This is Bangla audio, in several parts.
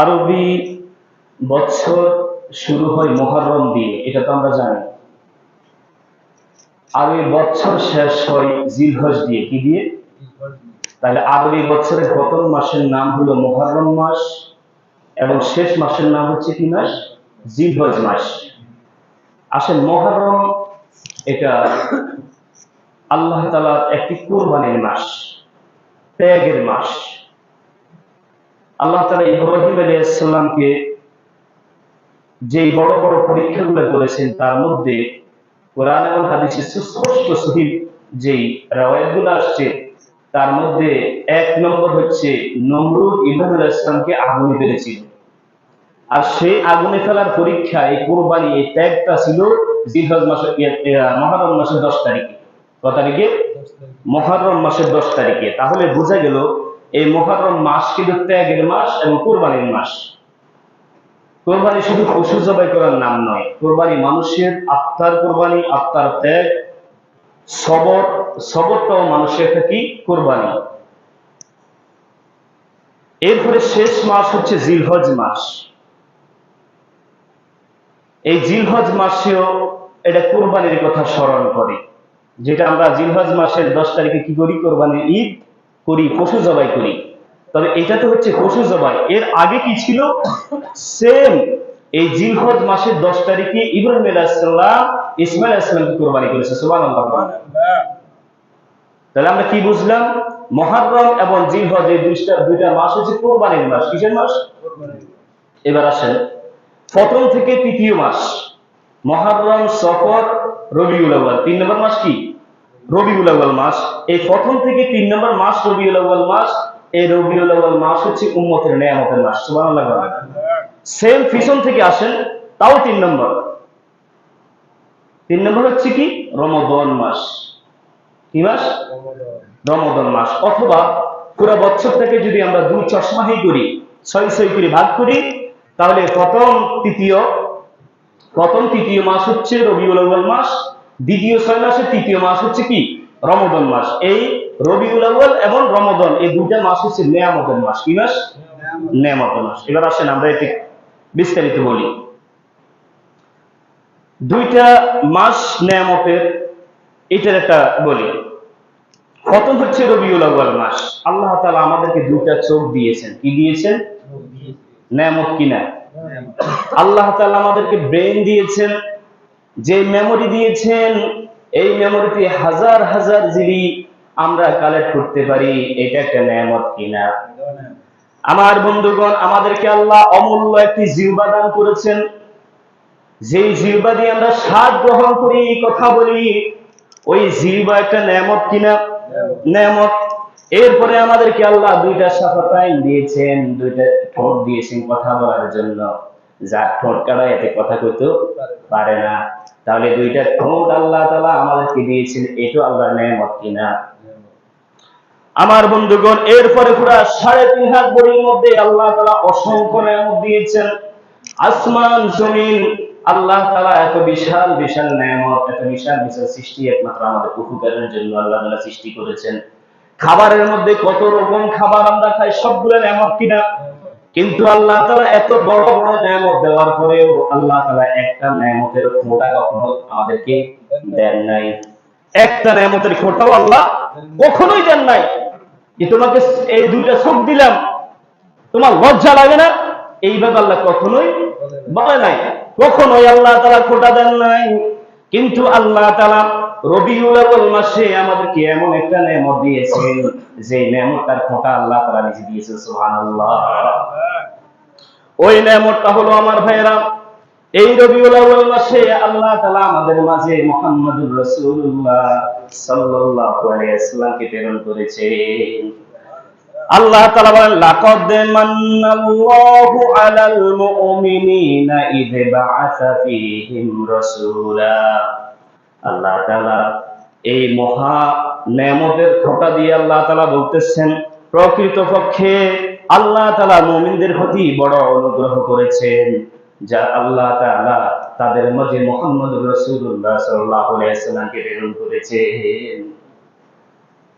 আরবি বছর শুরু হয় মুহররম দিয়ে, এটা তো আমরা জানি। আরবি বছর শেষ হয় জিলহজ দিয়ে। কি দিয়ে? তাহলে আরবি বছরের প্রথম মাসের নাম হলো মুহররম মাস এবং শেষ মাসের নাম হচ্ছে কি মাস? জিলহজ মাস। আসলে মুহররম এটা আল্লাহ তাআলার একটি কুরবানির মাস, ত্যাগের মাস। আল্লাহ তাআলা ইব্রাহিম আলাইহিস সালামকে যে বড় বড় পরীক্ষাগুলো করেছেন, তার মধ্যে কোরআন এবং হাদিসে সুস্পষ্ট সহিহ যেই রাওয়ায়াতগুলো আসছে, তার মধ্যে এক নম্বর হচ্ছে নমরুদ ইব্রাহিম আলাইহিস সালামকে আগুনে ফেলেছিল। আর সেই আগুনে ফেলার পরীক্ষা, এই কোরবানি, এই ত্যাগটা ছিল জিলহজ মাসের মুহররম মাসের 10 তারিখে। কত তারিখে? মুহররম মাসের 10 তারিখে। তাহলে বোঝা গেল এই মুহররম মাস কিন্তু ত্যাগের মাস এবং কোরবানির মাস। কোরবানি শুধু পশু জবাই করার নাম নয়, কোরবানি মানুষের আত্মার কোরবানি, আত্মার ত্যাগ, সবরটাও মানুষের কি কোরবানি। এরপরে শেষ মাস হচ্ছে জিলহজ মাস। এই জিলহজ মাসেও এটা কোরবানির কথা স্মরণ করে, যেটা আমরা জিলহজ মাসের 10 তারিখে কি করি? কোরবানির ঈদ করি, পশু জবাই করি। তবে এটা তো হচ্ছে পশু জবাই। এর আগে কি ছিল? সেম এই জিলহজ মাসের 10 তারিখে ইব্রাহিম আলাইহিস সালাম ইসমাঈল আলাইহিস সালামকে কোরবানি করেছে। সুবহানাল্লাহ। তাহলে আমরা কি বুঝলাম? মুহররম এবং জিলহজ এই দুইটা মাস হচ্ছে কোরবানির মাস। কিসের মাস? এবার আসেন প্রথম থেকে তৃতীয় মাস, মুহররম, সফর, রবিউল আউয়াল। 3 নম্বর মাস কি? রবিউল আউয়াল মাস। এই প্রথম থেকে 3 নম্বর মাস রবিউল আউয়াল মাস। এই রবিউল আউয়াল মাস হচ্ছে উম্মতের নিয়ামতের মাস। সুবহানাল্লাহ। সেম পিছন থেকে আসেন, তাও 3 নম্বর। 3 নম্বর হচ্ছে কি? রমাদান মাস। কি মাস? রমাদান মাস। অথবা পুরো বছরটাকে যদি আমরা 2 চশমাহি করি, 6 করে ভাগ করি, তাহলে প্রথম তৃতীয় মাস হচ্ছে রবিউল আউয়াল মাস, দ্বিতীয় 6 মাসের তৃতীয় মাস হচ্ছে কি? রমাদান মাস। এই রবিউল আউয়াল এবং রমাদান এই দুইটা মাস হচ্ছে নিয়ামতের মাস। কি মাস? নিয়ামতের মাস। এবার আসেন আমরা এটি বিস্তারিত বলি। দুইটা মাস নিয়ামতের, এটার একটা বলি। প্রথম হচ্ছে রবিউল আউয়াল মাস। আল্লাহ তাআলা আমাদেরকে দুইটা চোখ দিয়েছেন। কি দিয়েছেন? নিয়ামত কিনা? আল্লাহ তাআলা আমাদেরকে ব্রেন দিয়েছেন, যে মেমোরি দিয়েছেন, এই মেমোরিতে হাজার হাজার জিবি আমরা কালেক্ট করতে পারি। এটা একটা নিয়ামত কিনা? আমার বন্ধুগণ, আমাদেরকে আল্লাহ অমূল্য একটি জিহ্বা দান করেছেন, যেই জিহ্বা দিয়ে আমরা স্বাদ গ্রহণ করি, কথা বলি। ওই জিহ্বা একটা নিয়ামত কিনা? নিয়ামত। এরপরে আমাদেরকে আল্লাহ দুইটা শাফাতাইন দিয়েছেন, দুইটা ঠোঁট দিয়েছেন কথা বলার জন্য। যার ঠোঁট কাটা এতে কথা কইতে পারে না, তাহলে দুইটা ঠোঁট আল্লাহ তাআলা আমাদেরকে দিয়েছেন, এটাও আল্লাহর নিয়ামত কিনা? আমার বন্ধুগণ, এরপরে পুরা 3.5 হাত বড়ির মধ্যে আল্লাহ তাআলা অসংখ্য নিয়ামত দিয়েছেন। আসমান জমিন, আল্লাহ তাআলা এত বিশাল বিশাল নিয়ামত, এত বিশাল বিশাল সৃষ্টি একমাত্র আমাদের উপকারের জন্য আল্লাহ তাআলা সৃষ্টি করেছেন। খাবারের মধ্যে কত রকম খাবার আমরা খাই, সবগুলো নিয়ামত কিনা? কিন্তু আল্লাহ তাআলা এত বড় বড় নিয়ামত দেওয়ার পরেও আল্লাহ তাআলা একটা নিয়ামতের খোঁটা কখনো আমাদেরকে দেন নাই। একটা নিয়ামতের খোঁটাও আল্লাহ কখনোই দেন নাই। যে তোমাকে এই দুইটা চোখ দিলাম, তোমার লজ্জা লাগে না? এইভাবে আল্লাহ কখনোই বলে নাই। কখনোই আল্লাহ তাআলা খোঁটা দেন নাই। কিন্তু আল্লাহ তাআলা রবিউল আউয়াল মাসে আমাদেরকে এমন একটা নিয়ামত দিয়েছেন, যে নিয়ামতটার খোঁটা আল্লাহ তাআলা নিজে দিয়েছেন। সুবহানাল্লাহ। ওই নিয়ামতটা হলো আমার ভাইয়েরা, এই রবিউল আউয়াল মাসে আল্লাহ তাআলা আমাদের মাঝে মুহাম্মদুর রাসূলুল্লাহ সাল্লাল্লাহু আলাইহি ওয়াসাল্লামকে প্রেরণ করেছেন। আল্লাহ তাআলা বলেন, লাকাদ মান্নাল্লাহু আলাল মুমিনিনা ইয বা'আসা ফীহিম রাসূলা। আল্লাহ তাআলা এই মহা নেয়ামতের খোঁটা দিয়ে আল্লাহ তাআলা বলতেছেন, প্রকৃতপক্ষে আল্লাহ তাআলা মুমিনদের প্রতি বড় অনুগ্রহ করেছেন, যা আল্লাহ তাআলা তাদের মাঝে মুহাম্মদুর রাসূলুল্লাহ সাল্লাল্লাহু আলাইহি ওয়াসাল্লামকে প্রেরণ করেছেন।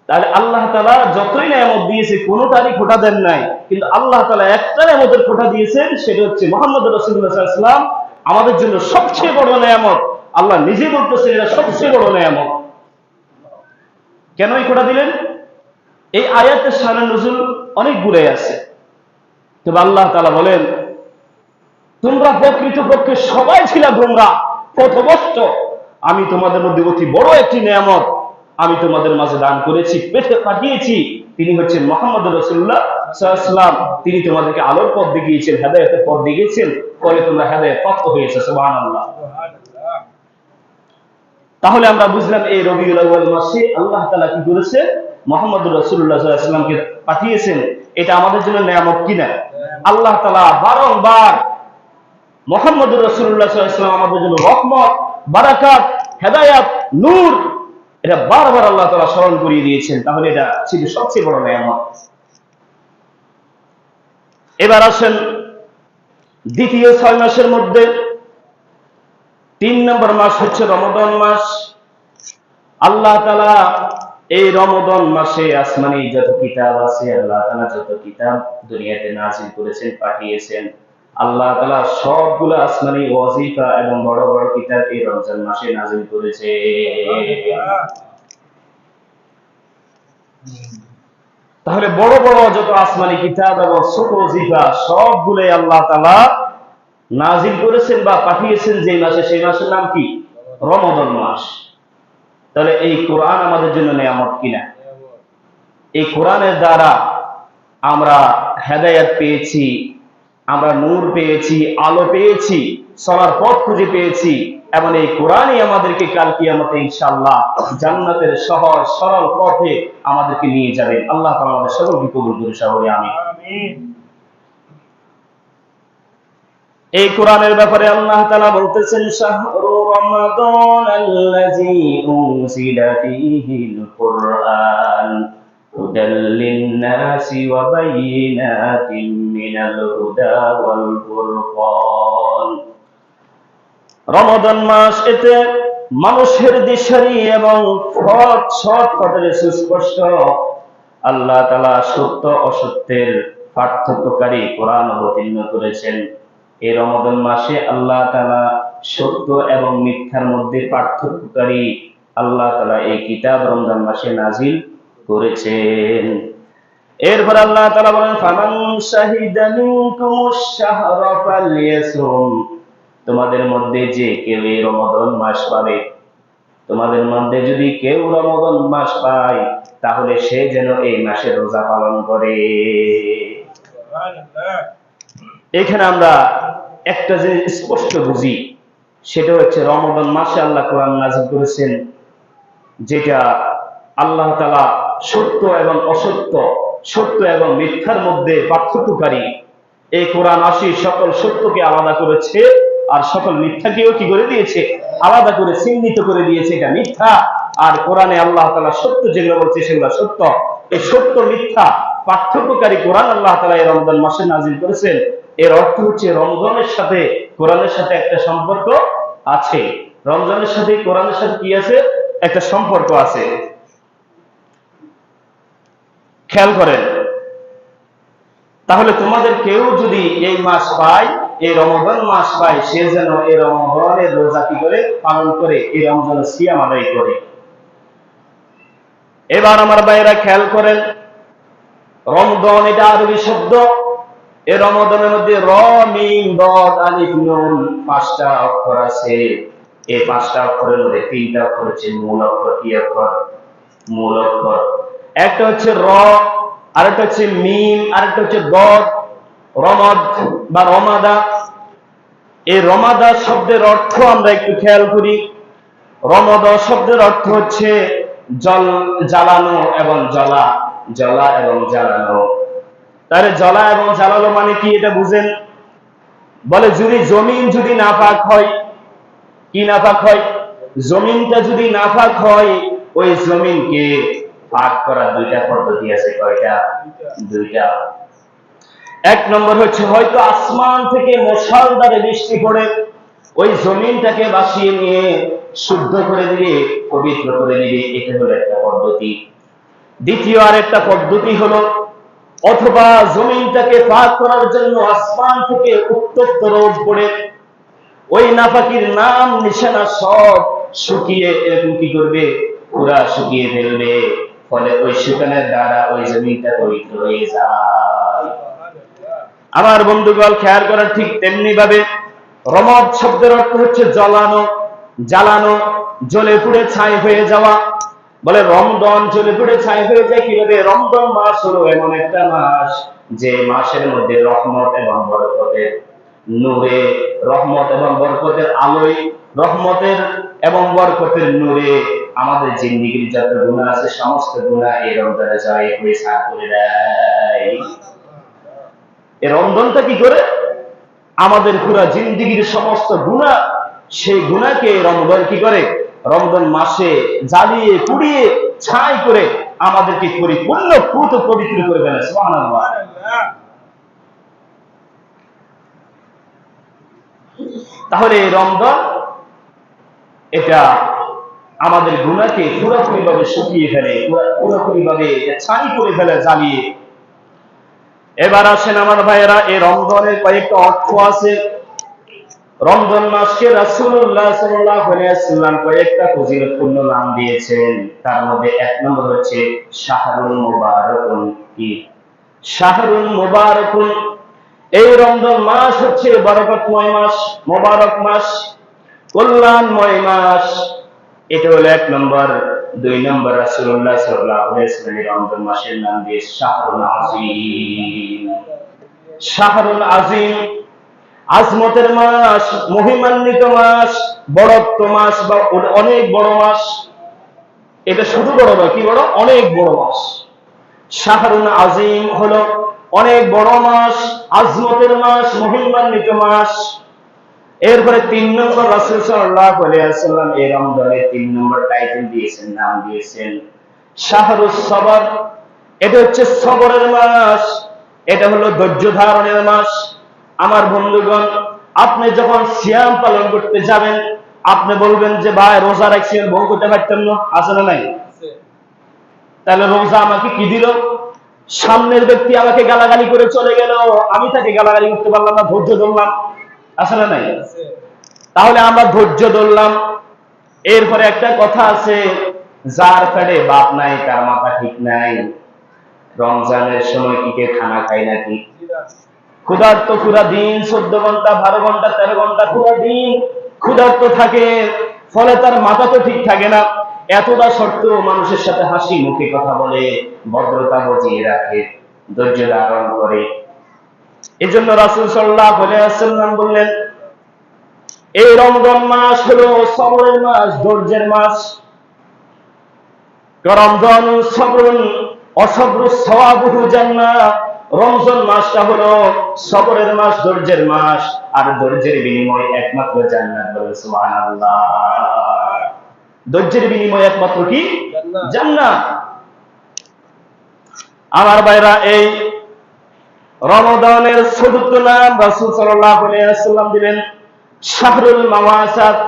তাহলে আল্লাহ তাআলা যতই নিয়ামত দিয়েছে কোনোটারই খোটা দেন নাই, কিন্তু আল্লাহ তাআলা একটা নিয়ামতের খোটা দিয়েছেন, সেটা হচ্ছে মুহাম্মদ রাসূলুল্লাহ সাল্লাল্লাহু আলাইহি ওয়াসাল্লাম আমাদের জন্য সবচেয়ে বড় নিয়ামত। আল্লাহ নিজে বলতেছেন এটা সবচেয়ে বড় নিয়ামত। কেন এই খোটা দিলেন? এই আয়াতের শানে নুজুল অনেকগুলাই আছে। তবে আল্লাহ তাআলা বলেন, তোমরা প্রকৃতপক্ষে সবাই ছিলা গোমরা, পথভ্রষ্ট। আমি তোমাদের মধ্যে অতি বড় একটি নিয়ামত আমি তোমাদের মাঝে দান করেছি, পেটে পাঠিয়েছি। তিনি হচ্ছেন মুহাম্মদ রাসূলুল্লাহ সাল্লাল্লাহু আলাইহি ওয়াসাল্লাম। তিনি তোমাদেরকে আলোর পথ দেখিয়েছেন, হেদায়েতের পথ দেখিয়েছেন, ফলে তোমরা হেদায়েত প্রাপ্ত হয়েছে। সুবহানাল্লাহ। তাহলে আমরা বুঝলাম এই রবিউল আউয়াল মাসে আল্লাহ তাআলা কি করেছে? মুহাম্মদ রাসূলুল্লাহ সাল্লাল্লাহু আলাইহি ওয়াসাল্লামকে পাঠিয়েছেন। এটা আমাদের জন্য নিয়ামত কিনা? আল্লাহ তাআলা বারংবার মুহাম্মদ রাসূলুল্লাহ সাল্লাল্লাহু আলাইহি ওয়াসাল্লাম আমাদের জন্য রহমত, বারাকাত, হেদায়েত, নূর, এটা বারবার আল্লাহ তাআলা স্মরণ করিয়ে দিয়েছেন। তাহলে এটা ছিল সবচেয়ে বড় নিয়ামত। এবার আসেন দ্বিতীয় 6 মাসের মধ্যে 3 নম্বর মাস হচ্ছে রমাদান মাস। আল্লাহ তাআলা এই রমাদান মাসে আসমানি যত কিতাব আছে, আল্লাহ তাআলা যত কিতাব দুনিয়াতে নাযিল করেছেন, পাঠিয়েছেন, আল্লাহ তাআলা সবগুলো আসমানি ওয়াজিফা এবং বড় বড় কিতাব এই রমজান মাসে নাযিল করেছে। তাহলে বড় বড় যত আসমানি কিতাব এবং ছোট ওয়াজিফা সবগুলোই আল্লাহ তাআলা নাযিল করেছেন বা পাঠিয়েছেন যে মাসে, সেই মাসের নাম কি? রমাদান মাস। তাহলে এই কোরআন আমাদের জন্য নিয়ামত কিনা? এই কোরআনের দ্বারা আমরা হেদায়েত পেয়েছি, আমরা নূর পেয়েছি, আলো পেয়েছি, চলার পথ খুঁজে পেয়েছি, এবং এই কোরআনই আমাদেরকে কাল কিয়ামতে ইনশাআল্লাহ জান্নাতের সহজ সরল পথে আমাদেরকে নিয়ে যাবে। আল্লাহ তাআলা আমাদের সকলকে কবুল করুন, সকলে আমিন। এই কোরআনের ব্যাপারে আল্লাহ তাআলা বলতেছেন, শাহরু রমাদানাল্লাযী উনজিলা ফীহিল কুরআন হুদাল লিন-নাসি ওয়া বায়িনাতিন মিনাল হুদা ওয়াল ফুরকান। রমাদান মাস, এতে মানুষের দিশারি এবং সৎ পথের সুস্পষ্ট আল্লাহ তাআলা সত্য অসত্যের পার্থক্যকারী কোরআন অবতীর্ণ করেছেন। এই রমাদান মাসে আল্লাহ তাআলা সত্য এবং মিথ্যার মধ্যে পার্থক্যকারী আল্লাহ তাআলা এই কিতাব রমজান মাসে নাজিল করেছেন। এরপর আল্লাহ তাআলা বলেন, ফামান শাহিদা মিনকুমুশ শাহরা ফালইয়াসুম। তোমাদের মধ্যে যে কেউ এই রমাদান মাস পাবে, তোমাদের মধ্যে যদি কেউ রমাদান মাস পায়, তাহলে সে যেন এই মাসে রোজা পালন করে। এখানে আমরা একটা যে স্পষ্ট বুঝি, সেটা হচ্ছে রমাদান মাসে আল্লাহ কোরআন নাযিল করেছেন, যেটা আল্লাহ তাআলা সত্য এবং অসত্য, সত্য এবং মিথ্যার মধ্যে পার্থক্যকারী। এই কোরআন আসি সকল সত্যকে আলাদা করেছে, আর সকল মিথ্যাকেও কি করে দিয়েছে? আলাদা করে চিহ্নিত করে দিয়েছে, এটা মিথ্যা। আর কোরআনে আল্লাহ তাআলা সত্য যেগুলো বলছে সেগুলো সত্য। এই সত্য মিথ্যা পার্থক্যকারী কোরআন আল্লাহ তাআলা এই রমজান মাসে নাযিল করেছেন। এর অর্থ হচ্ছে রমজানের সাথে কোরআনের সাথে একটা সম্পর্ক আছে। রমজানের সাথে কোরআনের সাথে কি আছে? একটা সম্পর্ক আছে। খেয়াল করেন, তাহলে তোমাদের কেউ যদি এই মাস পায়, এই রমাদান মাস পায়, সে যেন এই রমাদানের রোজা কি করে? পালন করে, এই রমজানের সিয়াম আদায় করে। এবার আমার ভাইরা খেয়াল করেন, রমজান এটা আরবি শব্দ। এই রমাদানের মধ্যে র, মিম, দদ, আলিফ, নুন 5টা অক্ষর আছে। এই 5টা অক্ষরের মধ্যে 3টা অক্ষর হচ্ছে মূল অক্ষর। কি অক্ষর? মূল অক্ষর। একটা হচ্ছে র, আরেকটা হচ্ছে মিম, আরেকটা হচ্ছে দদ। রমাদ বা রমাদা। এই রমাদা শব্দের অর্থ আমরা একটু খেয়াল করি। রমাদা শব্দের অর্থ হচ্ছে জল, জ্বালানো এবং জ্বলা, জ্বলা এবং জ্বালানো। তাহলে জ্বলা এবং জ্বালানো মানে কি এটা বুঝেন? বলে যদি জমিন যদি নাপাক হয়, কি নাপাক হয়? জমিনটা যদি নাপাক হয়, ওই জমিনকে পাক করার 2টা পদ্ধতি আছে। কয়টা? 2টা। 1 নম্বর হচ্ছে হয়তো আসমান থেকে মুষলধারে বৃষ্টি পড়ে ওই জমিনটাকে বাঁচিয়ে নিয়ে শুদ্ধ করে দিবে, পবিত্র করে দিবে। এটা হলো একটা পদ্ধতি। দ্বিতীয় আরেকটা পদ্ধতি হলো, অথবা জমিনটাকে পাক করার জন্য আসমান থেকে উত্তপ্ত রোদ পড়ে ওই নাপাকির নাম নিশানা সব শুকিয়ে এরকম কি করবে, পুরা শুকিয়ে ফেলবে। ফলে ওই শুকানোর দ্বারা ওই জমিটা পবিত্র হয়ে যায়। আমার বন্ধুগণ, খেয়াল করার ঠিক তেমনি ভাবে রমদ শব্দের অর্থ হচ্ছে জ্বালানো, জ্বালানো, জ্বলে পুড়ে ছাই হয়ে যাওয়া। বলে রমজান জ্বলে পুড়ে ছাই হয়ে যায় কিভাবে? রমজান মাস হলো এমন একটা মাস যে মাসের মধ্যে রহমত এবং বরকতের নূরে, রহমত এবং বরকতের আলোয়, রহমতের এবং বরকতের নূরে আমাদের জিন্দেগির যত গুনাহ আছে সমস্ত গুনাহ এই রমজানে জয় হয়ে সাফ করে দেয়। এই রমজানটা কি করে? আমাদের পুরা জিন্দেগির সমস্ত গুনাহ, সেই গুনাহকে রমজান কি করে? রমজান মাসে জ্বালিয়ে পুড়িয়ে ছাই করে আমাদেরকে পরিপূর্ণ পুত পবিত্র করে ফেলে। সুবহানাল্লাহ। তাহলে রমজান এটা আমাদের গুনাহকে পুরোপুরি ভাবে শুকিয়ে ফেলে, পুরোপুরি ভাবে ছাই করে ফেলে জ্বালিয়ে। এবার আসেন আমার ভাইয়েরা, এই রমজানের কয়েকটা অর্থ আছে। রমজান মাসকে রাসূলুল্লাহ সাল্লাল্লাহু আলাইহি ওয়াসাল্লাম কয়েকটা ফজিলতপূর্ণ নাম দিয়েছেন। তার মধ্যে এক নম্বর হচ্ছে শাহরুল মুবারাকুন। কি? শাহরুল মুবারাকুন। এই রমজান মাস হচ্ছে বরকতময় মাস, মোবারক মাস, কল্যাণময় মাস। এটা হলো এক নম্বর। দুই নম্বর, রাসূলুল্লাহ সাল্লাল্লাহু আলাইহি ওয়াসাল্লাম রমজান মাসের নাম দিয়ে শাহরুল আযীম। শাহরুল আযীম, আজমতের মাস, মহিমান্বিত মাস, বড়ত্ব মাস বা অনেক বড় মাস। এটা শুধু বড় নয়, কি বড়? অনেক বড় মাস। শাহরুল আযীম হলো অনেক বড় মাস, আজমতের মাস, মহিমান্বিত মাস। এরপরে তিন নম্বর, রাসূল সাল্লাল্লাহু আলাইহি ওয়াসাল্লাম এই রমজানের তিন নম্বর টাইটেল দিয়েছেন, নাম দিয়েছেন শাহরুস সবর। এটা হচ্ছে সবরের মাস, এটা হলো ধৈর্য ধারণের মাস। আমার বন্ধুগণ, আপনি যখন সিয়াম পালন করতে যাবেন, আপনি বলবেন যে ভাই রোজা রাখছি, বউ করতে পারতাম না, আছে না নাই? তাহলে রোজা আমাকে কি দিল? সামনের ব্যক্তি আমাকে গালাগালি করে চলে গেল, আমি তাকে গালাগালি করতে পারলাম না, ধৈর্য ধরলাম, আছে না নাই? তাহলে আমরা ধৈর্য ধরলাম। এরপরে একটা কথা আছে, যার পেটে বাপ নাই তার মাথা ঠিক নাই। রমজানের সময় কি কে খানা খায় নাকি? ক্ষুধার্ত পুরা দিন 14 ঘন্টা, 12 ঘন্টা, 13 ঘন্টা পুরা দিন ক্ষুধার্ত থাকে, ফলে তার মাথা তো ঠিক থাকে না। এতটা সত্ত্বেও মানুষের সাথে হাসি মুখে কথা বলে, ভদ্রতা বজিয়ে রাখে, ধৈর্য ধারণ করে। এজন্য রাসূল সাল্লাল্লাহু আলাইহি ওয়াসাল্লাম বললেন, এই রমজান মাস হলো সবরের মাস, ধৈর্যের মাস। রমজান সবরুন অসবরু সওয়াবুহু জান্নাহ। রমজান মাসটা হলো সবরের মাস, ধৈর্যের মাস, আর ধৈর্যের বিনিময় একমাত্র জান্নাত। বলে সুবহানাল্লাহ। ধৈর্যের বিনিময় একমাত্র কি? জান্নাত। আমার ভাইরা, এই রমজানের চতুর্থ নাম রাসূল সাল্লাল্লাহু আলাইহি ওয়াসাল্লাম দিলেন শাহরুল মাওয়াসাত,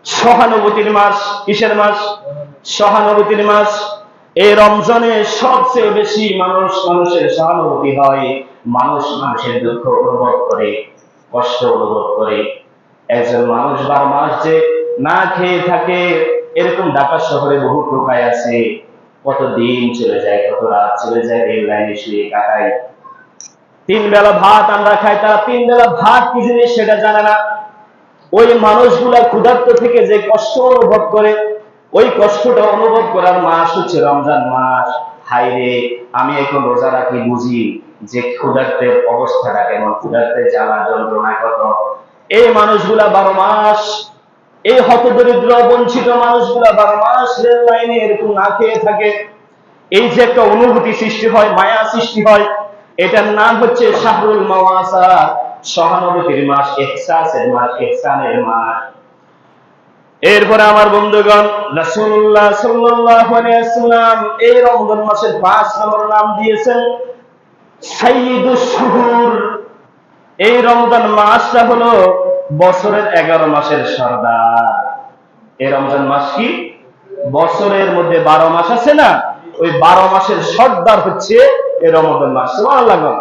সহানুভূতির মাস। কিসের মাস? সহানুভূতির মাস। এই রমজানে সবচেয়ে বেশি মানুষের সহানুভূতি হয়। মানুষের দুঃখ অনুভব করে, কষ্ট অনুভব করে। একজন মানুষ 12 মাস যে না খেয়ে থাকে, এরকম ঢাকা শহরে বহু টোকাই আছে। কত দিন চলে যায়, কত রাত চলে যায় রেল লাইনে শুয়ে কাটায়। 3 বেলা ভাত আমরা খাই, তারা 3 বেলা ভাত কি জিনিস সেটা জানে না। ওই মানুষগুলা ক্ষুধার্ত থেকে যে কষ্ট অনুভব করে, ওই কষ্টটা অনুভব করার মাস হচ্ছে রমজান মাস। হায়রে, আমি এখন রোজা রাখি, বুঝি যে ক্ষুধার্তের অবস্থাটা কেমন, ক্ষুধার্তের জ্বালা যন্ত্রণা কত। এই মানুষগুলা 12 মাস, এই হতদরিদ্র বঞ্চিত মানুষগুলা 12 মাস রেল লাইনে এরকম না খেয়ে থাকে। এই যে একটা অনুভূতি সৃষ্টি হয়, মায়া সৃষ্টি হয়, এটার নাম হচ্ছে শাহরুল মাওয়াসা, সহানুভূতির মাস, ইহসাসের মাস, ইহসানের মাস। এরপরে আমার বন্ধুগণ, রাসূলুল্লাহ সাল্লাল্লাহু আলাইহি ওয়াসাল্লাম এই রমজান মাসের 5 নম্বর নাম দিয়েছেন সাইয়্যিদুশ শুহুর। এই রমজান মাসটা হলো বছরের 11 মাসের সর্দার। এই রমজান মাস কি? বছরের মধ্যে 12 মাস আছে না, ওই 12 মাসের সর্দার হচ্ছে এই রমাদান মাস। সুবহানাল্লাহ।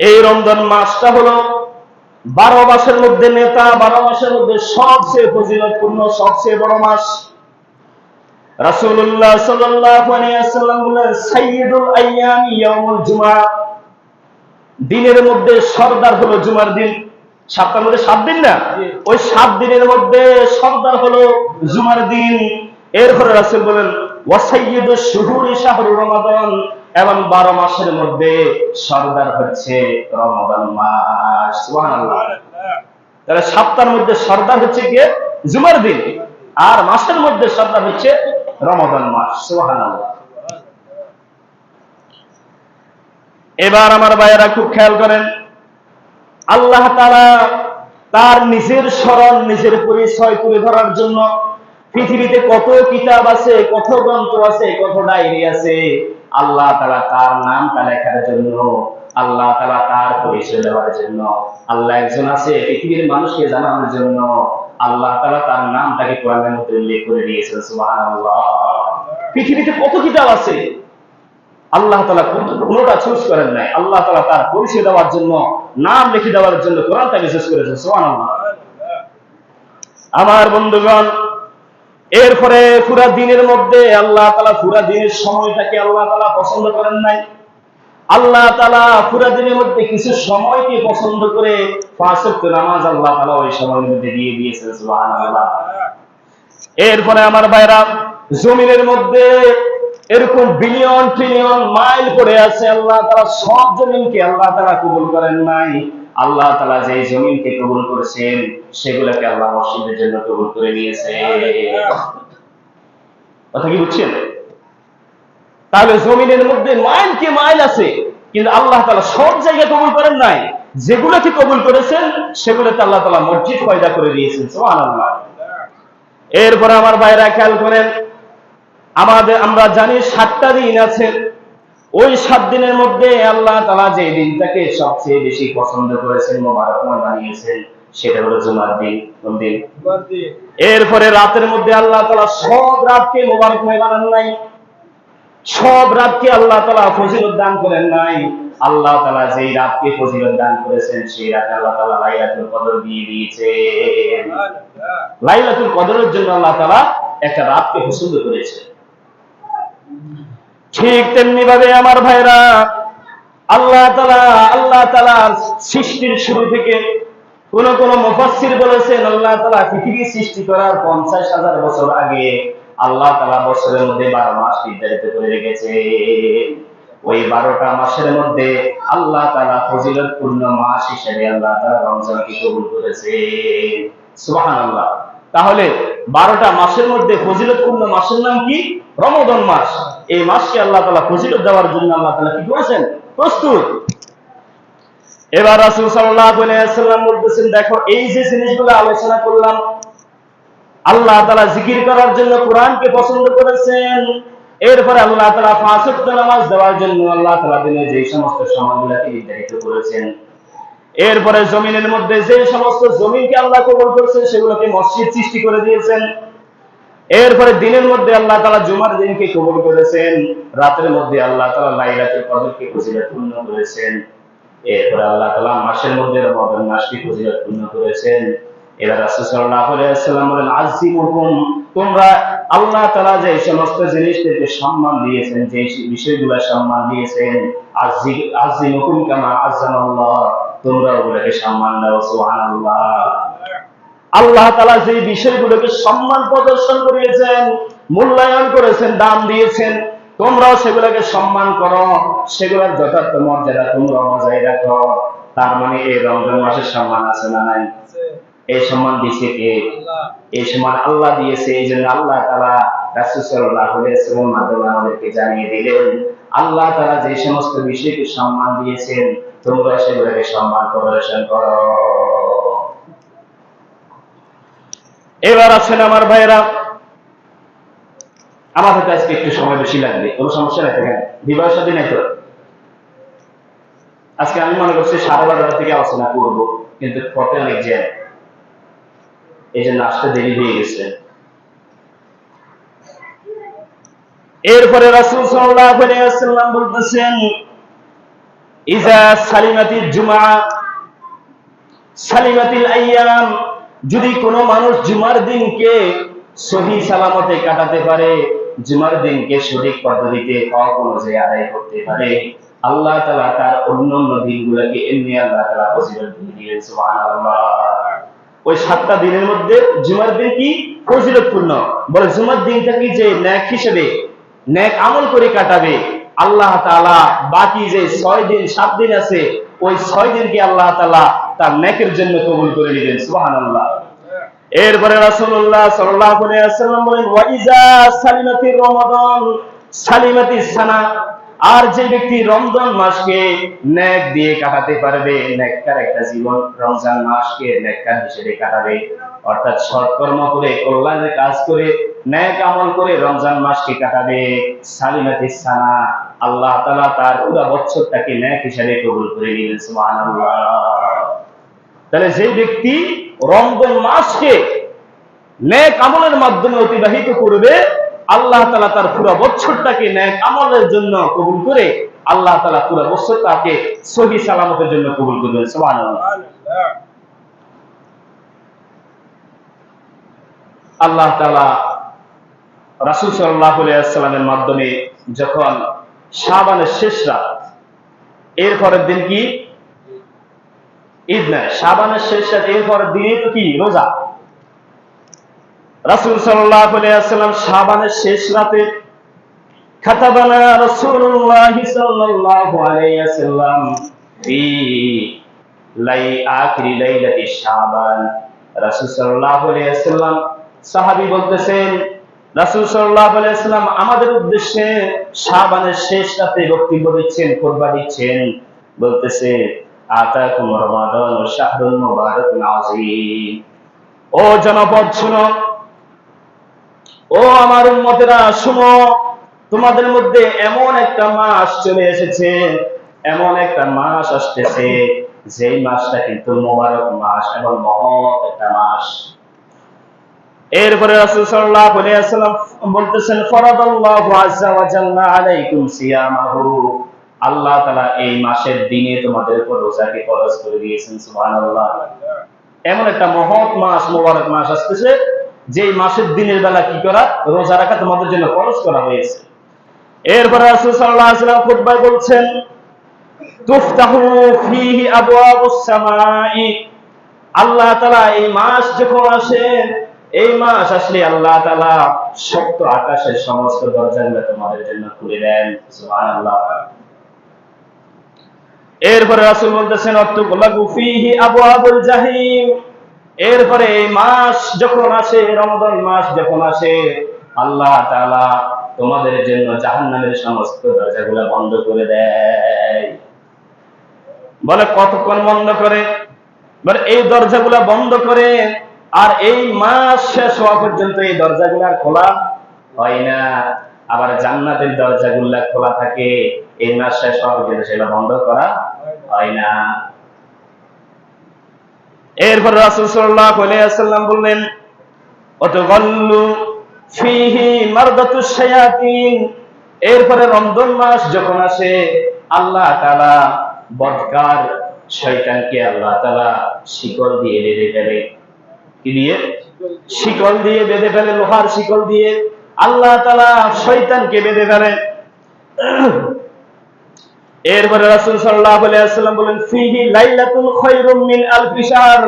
এই রমজান মাসটা হলো 12 মাসের মধ্যে নেতা, 12 মাসের মধ্যে সবচেয়ে ফজিলতপূর্ণ, সবচেয়ে বড় মাস। রাসূলুল্লাহ সাল্লাল্লাহু আলাইহি ওয়াসাল্লাম বলেন, সাইয়্যিদুল আইয়াম ইয়াউমুল জুমআ, দিনের মধ্যে সর্দার হলো জুমার দিন। সপ্তাহের মধ্যে 7 দিন না, ওই 7 দিনের মধ্যে সর্দার হলো জুমার দিন। এরপরে রাসূল বলেন, ওয়া সাইয়্যিদুশ শুহুরি শাহরু রমাদান, এবং 12 মাসের মধ্যে সর্দার হচ্ছে রমাদান মাস। সুবহানাল্লাহ। তাহলে সপ্তাহের মধ্যে সর্দার হচ্ছে কি জুমার দিন, আর মাসের মধ্যে সর্দার হচ্ছে রমাদান মাস। সুবহানাল্লাহ। এবার আমার ভাইয়েরা খুব খেয়াল করেন, আল্লাহ তাআলা তার নিজের স্মরণ, নিজের পরিচয় তুলে ধরার জন্য পৃথিবীতে কত কিতাব আছে, কত গ্রন্থ আছে, কত ডায়েরি আছে। আল্লাহ তাআলা তার নামটা লেখার জন্য, আল্লাহ তাআলা তার পরিচয় দেওয়ার জন্য, আল্লাহ একজন আছে পৃথিবীর মানুষকে জানানোর জন্য আল্লাহ তাআলা তার নামটাকে কোরআনের মধ্যে উল্লেখ করে দিয়েছেন। সুবহানাল্লাহ। পৃথিবীতে কত কিতাব আছে, আল্লাহ তাআলা কোনটা চুজ করেন নাই, আল্লাহ তাআলা তার পরিচয় দেওয়ার জন্য, নাম লিখে দেওয়ার জন্য কোরআনটাকে চুজ করেছেন। সুবহানাল্লাহ। আমার বন্ধুগণ, এরপরে পুরা দিনের মধ্যে আল্লাহ তাআলা পুরা দিনের সময়টাকে আল্লাহ তাআলা পছন্দ করেন নাই। আল্লাহ তাআলা পুরা দিনের মধ্যে কিছু সময়কে পছন্দ করে 5 ওয়াক্ত নামাজ আল্লাহ তাআলা ওই সময়ের মধ্যে দিয়ে দিয়েছেন। সুবহানাল্লাহ। এরপরে আমার ভাইরা, জমিনের মধ্যে এরকম বিলিয়ন ট্রিলিয়ন মাইল পড়ে আছে, আল্লাহ তাআলা সব জমিনকে আল্লাহ তাআলা কবুল করেন নাই। আল্লাহ তাআলা যে জমিনকে কবুল করেছেন সেগুলোকে আল্লাহ মসজিদের জন্য কবুল করে নিয়েছে। কথা কি বুঝছেন? তাহলে জমিনের মধ্যে মাইল কে মাইল আছে, কিন্তু আল্লাহ তাআলা সব জায়গায় কবুল করেন নাই। যেগুলোকে কবুল করেছেন সেগুলোতে আল্লাহ তাআলা মসজিদ পয়দা করে দিয়েছেন। সুবহানাল্লাহ। এরপরে আমার ভাইরা খেয়াল করেন, আমরা জানি 7টা দিন আছে। ওই 7 দিনের মধ্যে আল্লাহ তাআলা যে দিনটাকে সবচেয়ে বেশি পছন্দ করেছেন, মোবারকময় বানিয়েছেন, সেটা হলো জুমার দিন। কোন দিন? জুমার দিন। এরপরে রাতের মধ্যে আল্লাহ তাআলা সব রাতকে মোবারকময় বানান নাই, সব রাতকে আল্লাহ তাআলা ফজিলত দান করেন নাই। আল্লাহ তাআলা যেই রাতকে ফজিলত দান করেছেন সেই রাতে আল্লাহ তাআলা লাইলাতুল কদর দিয়ে দিয়েছেন। লাইলাতুল কদরের জন্য আল্লাহ তাআলা একটা রাতকে পছন্দ করেছেন। ঠিক তেমনি ভাবে আমার ভাইরা, আল্লাহ তাআলা সৃষ্টির শুরু থেকে কোন কোন মুফাসসির বলেছেন আল্লাহ তাআলা পৃথিবী সৃষ্টি করার 50,000 বছর আগে আল্লাহ তাআলা বছরের মধ্যে 12 মাস নির্ধারিত করে রেখেছে। ওই 12টা মাসের মধ্যে আল্লাহ তাআলা ফজিলতপূর্ণ মাস হিসেবে আল্লাহ তাআলা রমজানকে কবুল করেছে। সুবহানাল্লাহ। তাহলে 12টা মাসের মধ্যে ফজিলতপূর্ণ মাসের নাম কি? রমাদান মাস। এই মাসকে আল্লাহ তাআলা ফজিলত দেওয়ার জন্য আল্লাহ তাআলা কি করেছেন? প্রস্তুত। এবার রাসূল সাল্লাল্লাহু আলাইহি ওয়াসাল্লাম বলতেছেন, দেখো এই যে জিনিসগুলো আলোচনা করলাম, আল্লাহ তাআলা জিকির করার জন্য কোরআনকে পছন্দ করেছেন। এরপরে আল্লাহ তাআলা 5 ওয়াক্ত নামাজ দেওয়ার জন্য আল্লাহ তাআলা দিনে যে সমস্ত সময়গুলোকে নির্ধারিত করেছেন। এরপরে জমিনের মধ্যে যে সমস্ত জমিনকে আল্লাহ কবুল করেছেন সেগুলোকে মসজিদ সৃষ্টি করে দিয়েছেন। এরপরে দিনের মধ্যে আল্লাহ তাআলা জুমার দিনকে কবুল করেছেন, রাতের মধ্যে আল্লাহ তাআলা লাইলাতুল কদরকে ফজিলতপূর্ণ করেছেন। এরপরে আল্লাহ তাআলা মাসের মধ্যে রমাদান মাসকে ফজিলতপূর্ণ করেছেন। এবার রাসূল সাল্লাল্লাহু আলাইহি ওয়াসাল্লাম বলেন, আজিমুকুম, তোমরা আল্লাহ তাআলা যে সমস্ত জিনিসকে সম্মান দিয়েছেন, যে বিষয়গুলো সম্মান দিয়েছেন, আজিমুকুম কামা আযামাল্লাহ, তোমরা ওগুলোকে সম্মান দাও। সুবহানাল্লাহ। আল্লাহ তাআলা যে বিষয়গুলোকে সম্মান প্রদর্শন করিয়েছেন, মূল্যায়ন করেছেন, দাম দিয়েছেন, তোমরাও সেগুলোকে সম্মান করো, সেগুলোর যথার্থ মর্যাদা তোমরা বজায় রাখো। তার মানে এই রমজান মাসের সম্মান আছে না নাই? এই সম্মান দিয়েছে কে? এই সম্মান আল্লাহ দিয়েছে। এই জন্য আল্লাহ তাআলা রাসূল সাল্লাল্লাহু আলাইহি ওয়াসাল্লামের মাধ্যমে আমাদেরকে জানিয়ে দিলেন, আল্লাহ তাআলা যে সমস্ত বিষয়কে সম্মান দিয়েছেন তোমরা সেগুলোকে সম্মান প্রদর্শন করো। এবার আছেন আমার ভাইরা, আমার হাতে আজকে একটু সময় বেশি লাগবে, কোনো সমস্যা নাই। দেখেন বিবাহ শাদী নাই তো, আজকে আমি মনে করছি 12:30 থেকে আলোচনা করবো, কিন্তু পথে অনেক জ্যাম, এই জন্য আসতে দেরি হয়ে গেছে। এরপরে রাসূল সাল্লাল্লাহু আলাইহি ওয়াসাল্লাম বলতেছেন, ইজা সালিমাতিল জুমআ সালিমাতিল আইয়াম, যদি কোনো মানুষ জুমার দিনকে সহি সালামতে কাটাতে পারে, জুমার দিনকে সঠিক পদ্ধতিতে হক অনুযায়ী আদায় করতে পারে, আল্লাহ তাআলা তার অন্যান্য দিনগুলোকে এমনি আল্লাহ তাআলা ফজিলত দিয়ে দিবেন। সুবহানাল্লাহ। ওই 7টা দিনের মধ্যে জুমার দিন কি ফজিলতপূর্ণ, বলে জুমার দিনটা কি যে নেক হিসেবে নেক আমল করে কাটাবে, আল্লাহ তাআলা বাকি যে 6 দিন 7 দিন আছে, ওই 6 দিনকে আল্লাহ তাআলা তার নেকের জন্য কবুল করে নেবেন। সুবহানাল্লাহ। এরপরে রাসূলুল্লাহ সাল্লাল্লাহু আলাইহি ওয়াসাল্লাম বলেন, ওয়া ইজা সালিমাতির রমাদান সালিমাতিস সানা, আর যে ব্যক্তি রমজান মাসকে নেক দিয়ে কাটাতে পারবে, নেককার একটা জীবন, রমজান মাসকে নেককার হিসেবে কাটাবে, অর্থাৎ সৎকর্ম করে কল্যাণের কাজ করে নেক আমল করে রমজান মাসকে কাটাবে, সালিমাতিস সানা, আল্লাহ তাআলা তার পুরো বছরটাকে নেক হিসেবে কবুল করে নেবেন। সুবহানাল্লাহ। তাহলে যে ব্যক্তি রমজান মাসকে নেক আমলের মাধ্যমে অতিবাহিত করবে, আল্লাহ তাআলা তার পুরো বছরটাকে নেক আমলের জন্য কবুল করে আল্লাহ তাআলা পুরো বছরটাকে সহি সালামতের জন্য কবুল করবেন। সুবহানাল্লাহ। আল্লাহ তাআলা রাসূল সাল্লাল্লাহু আলাইহি ওয়াসাল্লামের মাধ্যমে যখন শাবানের শেষ রাত, এর পরের দিন কি ঈদ নয়, শাবানের শেষ রাত, এর পরের দিনই তো কি রোজা। রাসূল সাল্লাল্লাহু আলাইহি ওয়াসাল্লাম শাবানের শেষ রাতে খাতাবানা রাসূলুল্লাহ সাল্লাল্লাহু আলাইহি ওয়াসাল্লাম ফি আখিরি লাইলাতি শাবান। রাসূল সাল্লাল্লাহু আলাইহি ওয়াসাল্লাম, সাহাবী বলতেছেন, রাসূল সাল্লাল্লাহু আলাইহি ওয়াসাল্লাম আমাদের উদ্দেশ্যে শাবানের শেষ রাতে বক্তব্য দিচ্ছেন, খুতবা দিচ্ছেন, বলতেছে, আতাকুম রমাদান শাহরুল মুবারাকুন আযীম। ও জনপদ শুনো, ও আমার উম্মতেরা শুনো, তোমাদের মধ্যে এমন একটা মাস চলে এসেছে, এমন একটা মাস আসতেছে, যেই মাসটা কিন্তু মুবারক মাস এবং মহৎ একটা মাস। এরপরে রাসূল সাল্লাল্লাহু আলাইহি ওয়াসাল্লাম বলতেছেন, ফারাদাল্লাহু আযজা ওয়া জাল্লা আলাইকুম সিয়ামাহু, আল্লাহ তাআলা এই মাসের দিনে তোমাদের উপর রোজাকে ফরজ করে দিয়েছেন। সুবহানাল্লাহ। এমন একটা মহৎ মাস, মুবারক মাস আসতেছে, যেই মাসের দিনের বেলা কি করা, রোজা রাখা তোমাদের জন্য ফরজ করা হয়েছে। এরপর রাসূল সাল্লাল্লাহু আলাইহি ওয়াসাল্লাম খুতবায় বলছেন, তুফতাহু ফীহি আবওয়াবুস সামাই, আল্লাহ তাআলা এই মাস যখন আসে, এই মাস আসলে আল্লাহ তাআলা সপ্ত আকাশের সমস্ত দরজাগুলো তোমাদের জন্য খুলে দেন। সুবহানাল্লাহ। এরপরে রাসূল বলতেছেন, অতুগলাকু ফীহি আবওয়াবুল জাহিম, এরপরে এই মাস যখন আসে, রমজান মাস যখন আসে, আল্লাহ তাআলা তোমাদের জন্য জাহান্নামের সমস্ত দরজাগুলো বন্ধ করে দেয়। বলে কতক্ষণ বন্ধ করে? বলে এই দরজাগুলো বন্ধ করে, আর এই মাস শেষ হওয়া পর্যন্ত এই দরজাগুলো খোলা হয় না। আবার জান্নাতের দরজাগুলো খোলা থাকে, এই মাস শেষ হওয়া পর্যন্ত সেটা বন্ধ করা হয় না। এরপর রাসূল সাল্লাল্লাহু আলাইহি ওয়াসাল্লাম বললেন, ওয়াতাগাল্লু ফীহি মারদাতুশ শায়াতিন, এরপরে রমজান মাস যখন আসে, আল্লাহ তাআলা বদকার শয়তানকে আল্লাহ তাআলা শিকল দিয়ে বেঁধে ফেলে। কি দিয়ে? শিকল দিয়ে বেঁধে ফেলে, লোহার শিকল দিয়ে আল্লাহ তাআলা শয়তানকে বেঁধে ফেলে। এরপরে রাসূল সাল্লাল্লাহু আলাইহি ওয়াসাল্লাম বলেন, ফীহি লাইলাতুন খায়রুম মিন আলফি শাহর,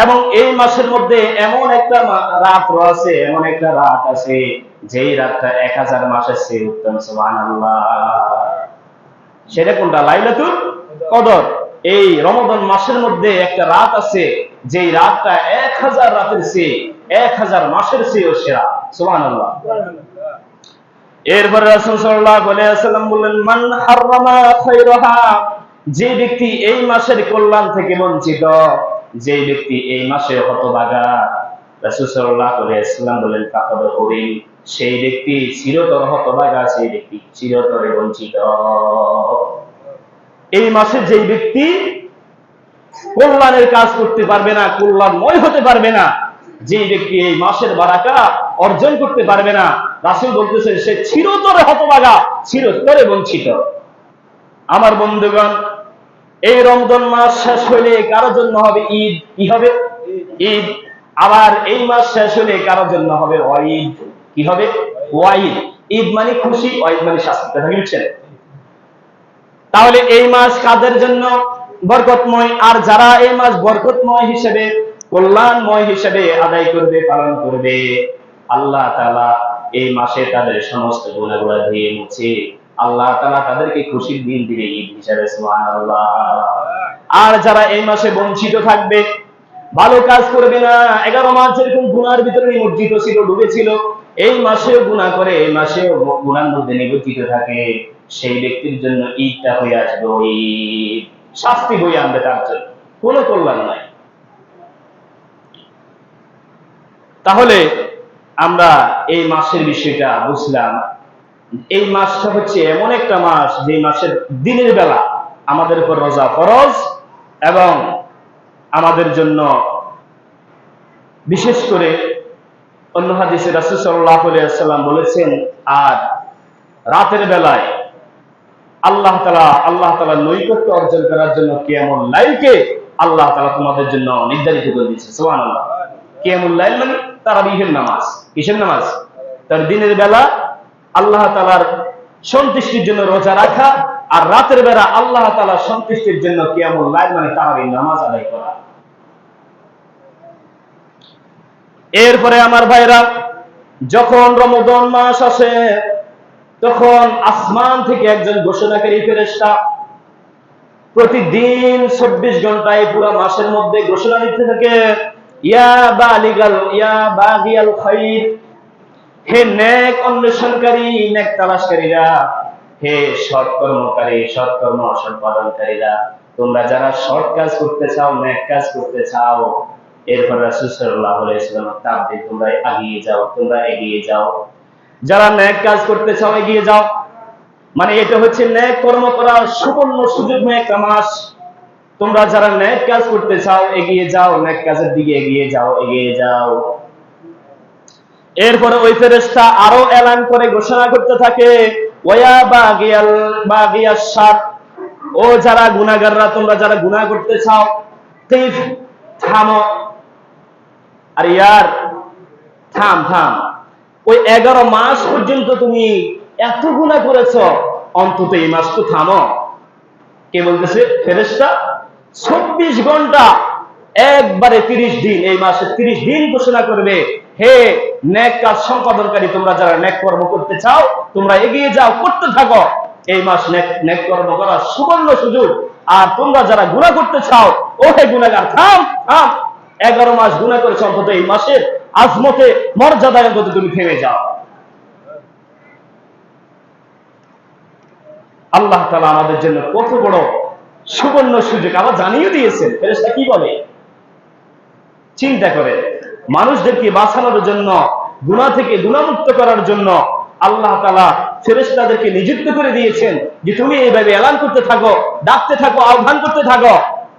এবং এই মাসের মধ্যে এমন একটা রাত আছে, এমন একটা রাত আছে, যেই রাতটা 1000 মাসের চেয়ে উত্তম। সুবহানাল্লাহ। সেটা কোনটা? লাইলাতুল কদর। এই রমাদান মাসের মধ্যে একটা রাত আছে, যেই রাতটা 1000 রাতের চেয়ে, 1000 মাসের চেয়েও সেরা। সুবহানাল্লাহ। এরপর রাসূল সাল্লাল্লাহু আলাইহি ওয়াসাল্লাম বললেন, মান হারামা খায়রাহা, যে ব্যক্তি এই মাসের কল্যাণ থেকে বঞ্চিত, যে ব্যক্তি এই মাসে হতভাগা, রাসূল সাল্লাল্লাহু আলাইহি ওয়াসাল্লাম বলেন, ফাকাদ হুরিম, সেই ব্যক্তি চিরতর হতভাগা, সেই ব্যক্তি চিরতরে বঞ্চিত। এই মাসে যেই ব্যক্তি কল্যাণের কাজ করতে পারবে না, কল্যাণময় হতে পারবে না, যে ব্যক্তি এই মাসের বারাকা অর্জন করতে পারবে না, রাসূল বলতেছেন সে চিরতরে হতভাগা, চিরতরে বঞ্চিত। আমার বন্ধুগণ, এই রমজান মাস শেষ হলে কারোর জন্য হবে ঈদ। কি হবে? ঈদ। আবার এই মাস শেষ হলে কারোর জন্য হবে ওয়াইদ। কি হবে? ওয়াইদ। ঈদ মানে খুশি, ওয়াইদ মানে শাস্তি। কথা কি বুঝছেন? তাহলে এই মাস কাদের জন্য বরকতময়? আর যারা এই মাস বরকতময় হিসেবে, কল্যাণময় হিসেবে আদায় করবে, পালন করবে, আল্লাহ তাআলা এই মাসে তাদের সমস্ত গুনাহগুলো ধুয়ে মুছে আল্লাহ তাআলা তাদেরকে খুশির দিন দিবে ঈদ হিসেবে। সুবহানাল্লাহ। আর যারা এই মাসে বঞ্চিত থাকবে, ভালো কাজ করবে না, 11 মাস যেরকম গুনার ভিতরে নিমজ্জিত ছিল, ডুবেছিল, এই মাসেও গুনাহ করে, এই মাসেও গুনার মধ্যে নিমজ্জিত থাকে, সেই ব্যক্তির জন্য ঈদটা হয়ে আসবে ওই শাস্তি বয়ে আনবে, তার জন্য কোনো কল্যাণ নাই। তাহলে আমরা এই মাসের বিষয়টা বুঝলাম। এই মাসটা হচ্ছে এমন একটা মাস যে মাসের দিনের বেলা আমাদের উপর রোজা ফরজ, এবং আমাদের জন্য বিশেষ করে অন্য হাদিসে রাসূল সাল্লাল্লাহু আলাইহি ওয়াসাল্লাম বলেছেন, আর রাতের বেলায় আল্লাহ তাআলা নৈকট্য অর্জন করার জন্য কিয়ামুল লাইলকে আল্লাহ তাআলা তোমাদের জন্য নির্ধারিত করে দিয়েছে। সুবহানাল্লাহ। কিয়ামুল লাইল মানে তারাবিহের নামাজ। কিসের নামাজ? তার দিনের বেলা আল্লাহ তাআলার সন্তুষ্টির জন্য রোজা রাখা, আর রাতের বেলা আল্লাহ তাআলার সন্তুষ্টির জন্য কিয়ামুল লাইল মানে তারাবির নামাজ আদায় করা। এরপরে আমার ভাইরা, যখন রমজান মাস আসে তখন আসমান থেকে একজন ঘোষণাকারী ফেরেশতা প্রতিদিন 24 ঘন্টায় পুরো মাসের মধ্যে ঘোষণা দিতে থাকে, ইয়া বাগিয়াল খাইর, হে নেক অন্বেষণকারী, নেক তালাশকারীরা, হে সৎ কর্মকারী, সৎকর্ম সম্পাদনকারীরা, তোমরা যারা সৎ কাজ করতে চাও, নেক কাজ করতে চাও, এরপর রাসূল সাল্লাল্লাহু আলাইহি ওয়াসাল্লাম তাবদীল, তোমরা এগিয়ে যাও, তোমরা এগিয়ে যাও। যারা নেক কাজ করতে চাও এগিয়ে যাও, মানে এটা হচ্ছে নেক কর্ম করার সুবর্ণ সুযোগময় একটা মাস। তোমরা যারা নেক কাজ করতে চাও এগিয়ে যাও, নেক কাজের দিকে এগিয়ে যাও, এগিয়ে যাও। এরপরে ওই ফেরেশতা আরো এলান করে ঘোষণা করতে থাকে, ওয়া বাগিয়াস শার, ও যারা গুনাহগাররা, তোমরা যারা গুনাহ করতে চাও, কিফ, থামো। আর ইয়ার, থাম থাম, ওই 11 মাস পর্যন্ত তুমি এত গুনাহ করেছো, অন্তত এই মাস তো থামো। কে বলতেছে? ফেরেশতা। 24 ঘন্টা, একবারে 30 দিন, এই মাসে 30 দিন ঘোষণা করবে, হে নেক কাজ সম্পাদনকারী, তোমরা যারা নেক কর্ম করতে চাও তোমরা এগিয়ে যাও, করতে থাকো, এই মাস নেক কর্ম করার সুবর্ণ সুযোগ। আর তোমরা যারা গুনাহ করতে চাও, ও হে গুনাহগার, থাম থাম, 11 মাস গুনাহ করেছো, অন্তত এই মাসের আজমতে মর্যাদায় অন্তত তুমি থেমে যাও। আল্লাহ তাআলা আমাদের জন্য কত বড় সুবর্ণ সুযোগ আবার জানিয়ে দিয়েছেন। ফেরেশতা কি বলে? চিন্তা করে, মানুষদেরকে বাঁচানোর জন্য, গুনাহ থেকে গুনাহমুক্ত করার জন্য আল্লাহ তাআলা ফেরেশতাদেরকে নিযুক্ত করে দিয়েছেন যে তুমি এইভাবে এলান করতে থাকো, ডাকতে থাকো, আহ্বান করতে থাকো,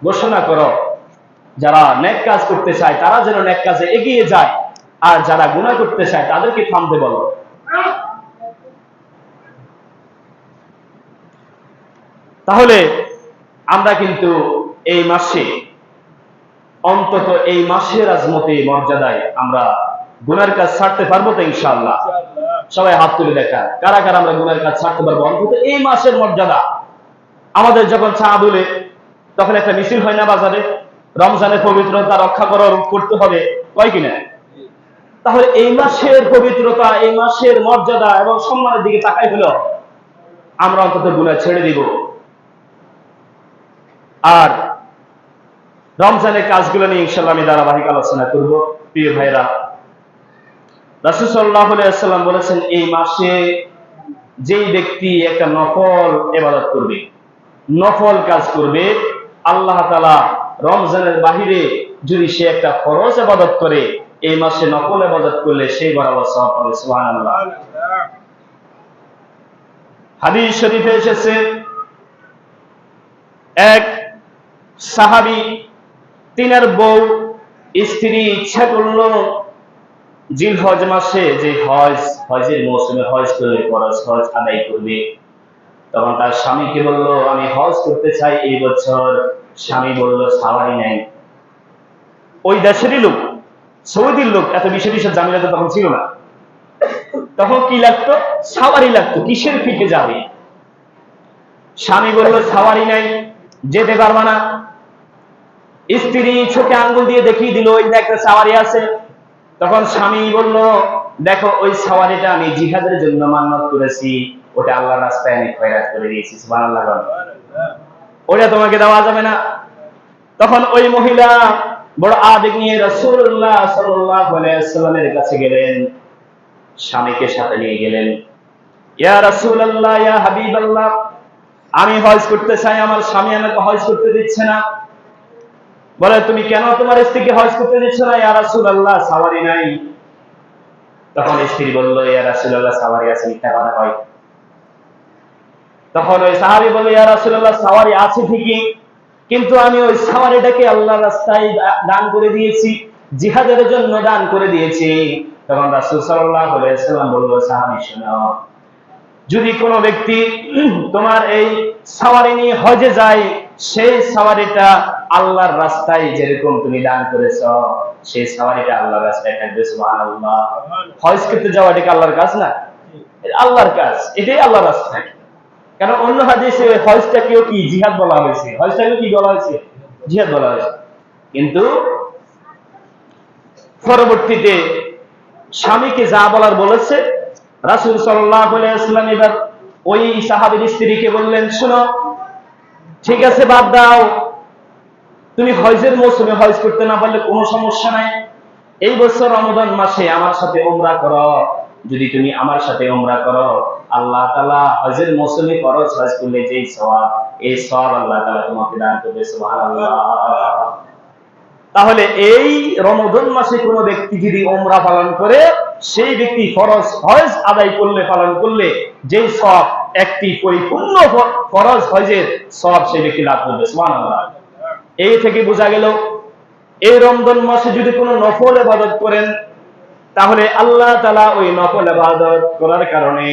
ঘোষণা করো, যারা নেক কাজ করতে চায় তারা যেন নেক কাজে এগিয়ে যায়, আর যারা গুনাহ করতে চায় তাদেরকে থামতে বলো। তাহলে আমরা কিন্তু এই মাসে, অন্তত এই মাসের আজমতে মর্যাদায় আমরা গুনার কাজ ছাড়তে পারবো তো ইনশাআল্লাহ? সবাই হাত তুলে দেখা, কারা কারা আমরা গুনার কাজ ছাড়তে পারবো অন্তত এই মাসের মর্যাদা। আমাদের যখন চাঁদ উঠে তখন একটা মিছিল হয় না বাজারে, রমজানের পবিত্রতা রক্ষা করতে হবে, কয় কিনা? তাহলে এই মাসের পবিত্রতা, এই মাসের মর্যাদা এবং সম্মানের দিকে তাকাই হলো আমরা অন্তত গুনাহ ছেড়ে দিব। আর রমজানের কাজগুলো নিয়ে ইনশাআল্লাহ আমি ধারাবাহিক আলোচনা করব। প্রিয় ভাইরা, রাসূল সাল্লাল্লাহু আলাইহি ওয়াসাল্লাম বলেছেন, এই মাসে যেই ব্যক্তি একটা নফল ইবাদত করবে, নফল কাজ করবে, আল্লাহ তাআলা রমজানের বাহিরে যদি সে একটা ফরজ ইবাদত করে, এই মাসে নফল ইবাদত করলে সেই বরাবর সওয়াব পাবে। সুবহানাল্লাহ। হাদিস শরীফে এসেছে, এক সাহাবী, তিনার বউ, স্ত্রী ইচ্ছা করলো জিলহজ মাসে যে হজের মৌসুমে হজ করলে ফরজ হজ আদায় করবে, তখন তার স্বামীকে বলল আমি হজ করতে চাই এই বছর। স্বামী বলল সাওয়ারি নাই। ওই দেশেরই লোক, সৌদির লোক, এত বিশে বিশে জামিলা তো তখন ছিল না। তখন কি লাগতো? সাওয়ারি লাগতো। কিসের ফিকে যাবে? স্বামী বলল সাওয়ারি নাই, যেতে পারবা না। স্ত্রী চোখে আঙ্গুল দিয়ে দেখিয়ে দিল ওই একটা সাওয়ারি আছে। তখন স্বামী বলল দেখো ওই সাওয়ারিটা আমি জিহাদের জন্য মান্নত করেছি, ওটা আল্লাহর রাস্তায় আমি খয়রাত করে দিয়েছি। সুবহানাল্লাহ, ওটা তোমাকে দেওয়া যাবে না। তখন ওই মহিলা বড় আবেগ নিয়ে রাসূলুল্লাহ সাল্লাল্লাহু আলাইহি ওয়াসাল্লামের কাছে গেলেন, স্বামীকে সাথে নিয়ে গেলেন। ইয়া রাসূলুল্লাহ, ইয়া হাবিবাল্লাহ, আমি হজ করতে চাই, আমার স্বামী আমাকে হজ করতে দিচ্ছে না। বলে তুমি কেন তোমার স্ত্রীকে হজ করতে দিচ্ছ না? ইয়া রাসূলুল্লাহ সাওয়ারি নাই। তখন স্ত্রী বলল ইয়া রাসূলুল্লাহ সাওয়ারি আছে, মিথ্যা কথা কয়। তখন ওই সাহাবী বলল ইয়া রাসূলুল্লাহ সাওয়ারি আছে ঠিকই, কিন্তু আমি ওই সাওয়ারিটাকে আল্লাহর রাস্তায় দান করে দিয়েছি, জিহাদের জন্য দান করে দিয়েছি। তখন রাসূল সাল্লাল্লাহু আলাইহি ওয়াসাল্লাম বলল সাহাবী শোনো, যদি কোনো ব্যক্তি তোমার এই সাওয়ারি নিয়ে হজে যায়, সেই সাওয়ারিটা আল্লাহর রাস্তায় যেরকম তুমি দান করেছ, সেই সাওয়ারিটা আল্লাহর রাস্তায় থাকবে। সুবহানাল্লাহ। হজ করতে যাওয়া এটা আল্লাহর কাজ না? আল্লাহর কাজ, এটাই আল্লাহর রাস্তায়। কারণ অন্য হাদিসে হজটাকেও কি জিহাদ বলা হয়েছে, হজটাকেও কি বলা হয়েছে? জিহাদ বলা হয়েছে। কিন্তু পরবর্তীতে স্বামীকে যা বলার বলেছে, রাসূল সাল্লাল্লাহু আলাইহি ওয়াসাল্লাম এবার ওই সাহাবীর স্ত্রীকে বললেন শোনো, ঠিক আছে বাদ দাও, তুমি হজের মৌসুমে হজ করতে না পারলে কোনো সমস্যা নাই, এই বছর রমজান মাসে আমার সাথে উমরা করো। যদি তুমি আমার সাথে উমরা করো, আল্লাহ তাআলা হজের মৌসুমে ফরজ হজ করলে যেই সওয়াব, এই সওয়াব আল্লাহ তাআলা তোমাকে দান করবে। সুবহানাল্লাহ। তাহলে এই রমজান মাসে কোনো ব্যক্তি যদি উমরা পালন করে, সেই ব্যক্তি ফরজ হজ আদায় করলে, পালন করলে যেই সওয়াব, একটি পরিপূর্ণ ফরজ হজের সওয়াব সেই ব্যক্তি লাভ করবে। সুবহানাল্লাহ। এই থেকে বোঝা গেল এই রমজান মাসে যদি কোনো নফল ইবাদত করেন, তাহলে আল্লাহ তাআলা ওই নফল ইবাদত করার কারণে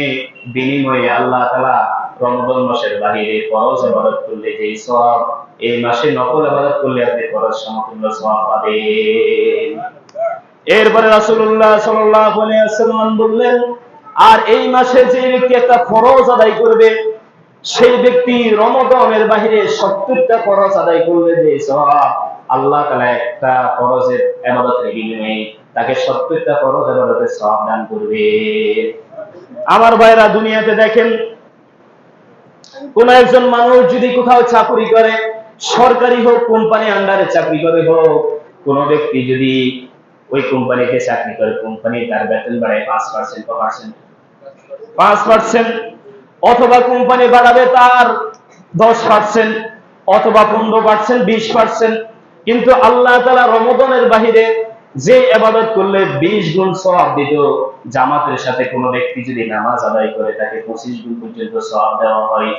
বিনিময়ে আল্লাহ তাআলা রমজান মাসের বাইরে ফরজ ইবাদত করলে যেই সওয়াব, এই মাসে নফল ইবাদত করলে আপনি ফরজ সমতুল্য সওয়াব পাবেন। এরপরে রাসূলুল্লাহ সাল্লাল্লাহু আলাইহি ওয়াসাল্লাম বললেন, আর এই মাসে যে ব্যক্তি একটা ফরজ আদায় করবে, সেই ব্যক্তি রমজানের বাইরে 70টা ফরজ আদায় করলে যে সওয়াব, আল্লাহ তাআলা একটা ফরজের ইবাদতের বিনিময়ে তাকে 70টা ফরজ ইবাদতের সওয়াব দান করবে। আমার ভাইরা, দুনিয়াতে দেখেন, কোন একজন মানুষ যদি কোথাও চাকরি করে, সরকারি হোক, কোম্পানি আন্ডারে চাকরি করে হোক, কোন ব্যক্তি যদি ওই কোম্পানিতে চাকরি করে, কোম্পানি তার বেতন বাড়ায় 5%, 5%, অথবা কোম্পানি বাড়াবে তার 10%, অথবা 15%, 20%। কিন্তু আল্লাহ তাআলা রমজানের বাহিরে যে ইবাদত করলে 20 গুণ সওয়াব দিত, জামাতের সাথে কোনো ব্যক্তি যদি নামাজ আদায় করে তাকে 25 গুণ পর্যন্ত সওয়াব দেওয়া হয়।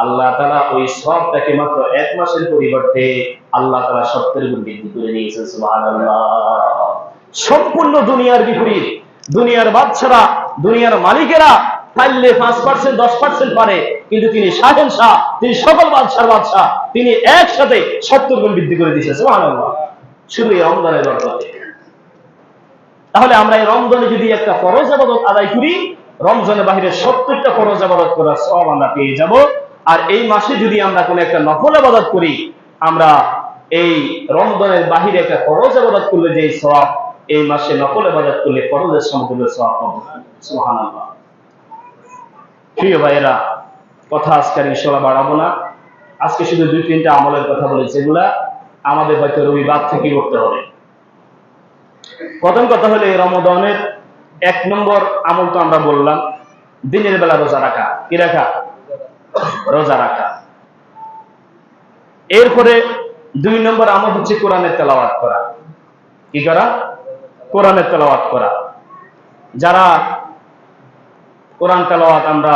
আল্লাহ তাআলা ওই সওয়াবটাকে মাত্র এক মাসের পরিবর্তে আল্লাহ তাআলা 70 গুণ বৃদ্ধি করে দিয়েছেন। সুবহানাল্লাহ। সম্পূর্ণ দুনিয়ার বিপরীত। দুনিয়ার বাদশারা, দুনিয়ার মালিকেরা পারলে 5%, 10% পারে, কিন্তু তিনি শাহেনশাহ, তিনি সকল বাদশার বাদশাহ, তিনি একসাথে 70 গুণ বৃদ্ধি করে দিয়েছেন। সুবহানাল্লাহ। শুধু এই রমজানের বরকতে। তাহলে আমরা এই রমজানে যদি একটা ফরজ ইবাদত আদায় করি, রমজানের বাইরে 70টা ফরজ ইবাদত করার সওয়াব আমরা পেয়ে যাব। আর এই মাসে যদি আমরা কোনো একটা নফল ইবাদত করি, আমরা এই রমজানের বাইরে একটা ফরজ ইবাদত করলে যে সওয়াব, এই মাসে নফল ইবাদত করলে ফরজের সমতুল্য সওয়াব পাবো। সুবহানাল্লাহ। প্রিয় ভাইয়েরা, কথা আজকে ইনশাআল্লাহ বাড়াবো না। আজকে শুধু 2-3টা আমলের কথা বলেছি, যেগুলা আমাদের হয়তো রবিবার থেকে করতে হবে। প্রথম কথা হলো এই রমজানের 1 নম্বর আমল তো আমরা বললাম, দিনের বেলা রোজা রাখা। কি রাখা? রোজা রাখা। এরপরে 2 নম্বর আমল হচ্ছে কোরআনের তেলাওয়াত করা। কি করা? কোরআনের তেলাওয়াত করা। যারা কোরআন তেলাওয়াত আমরা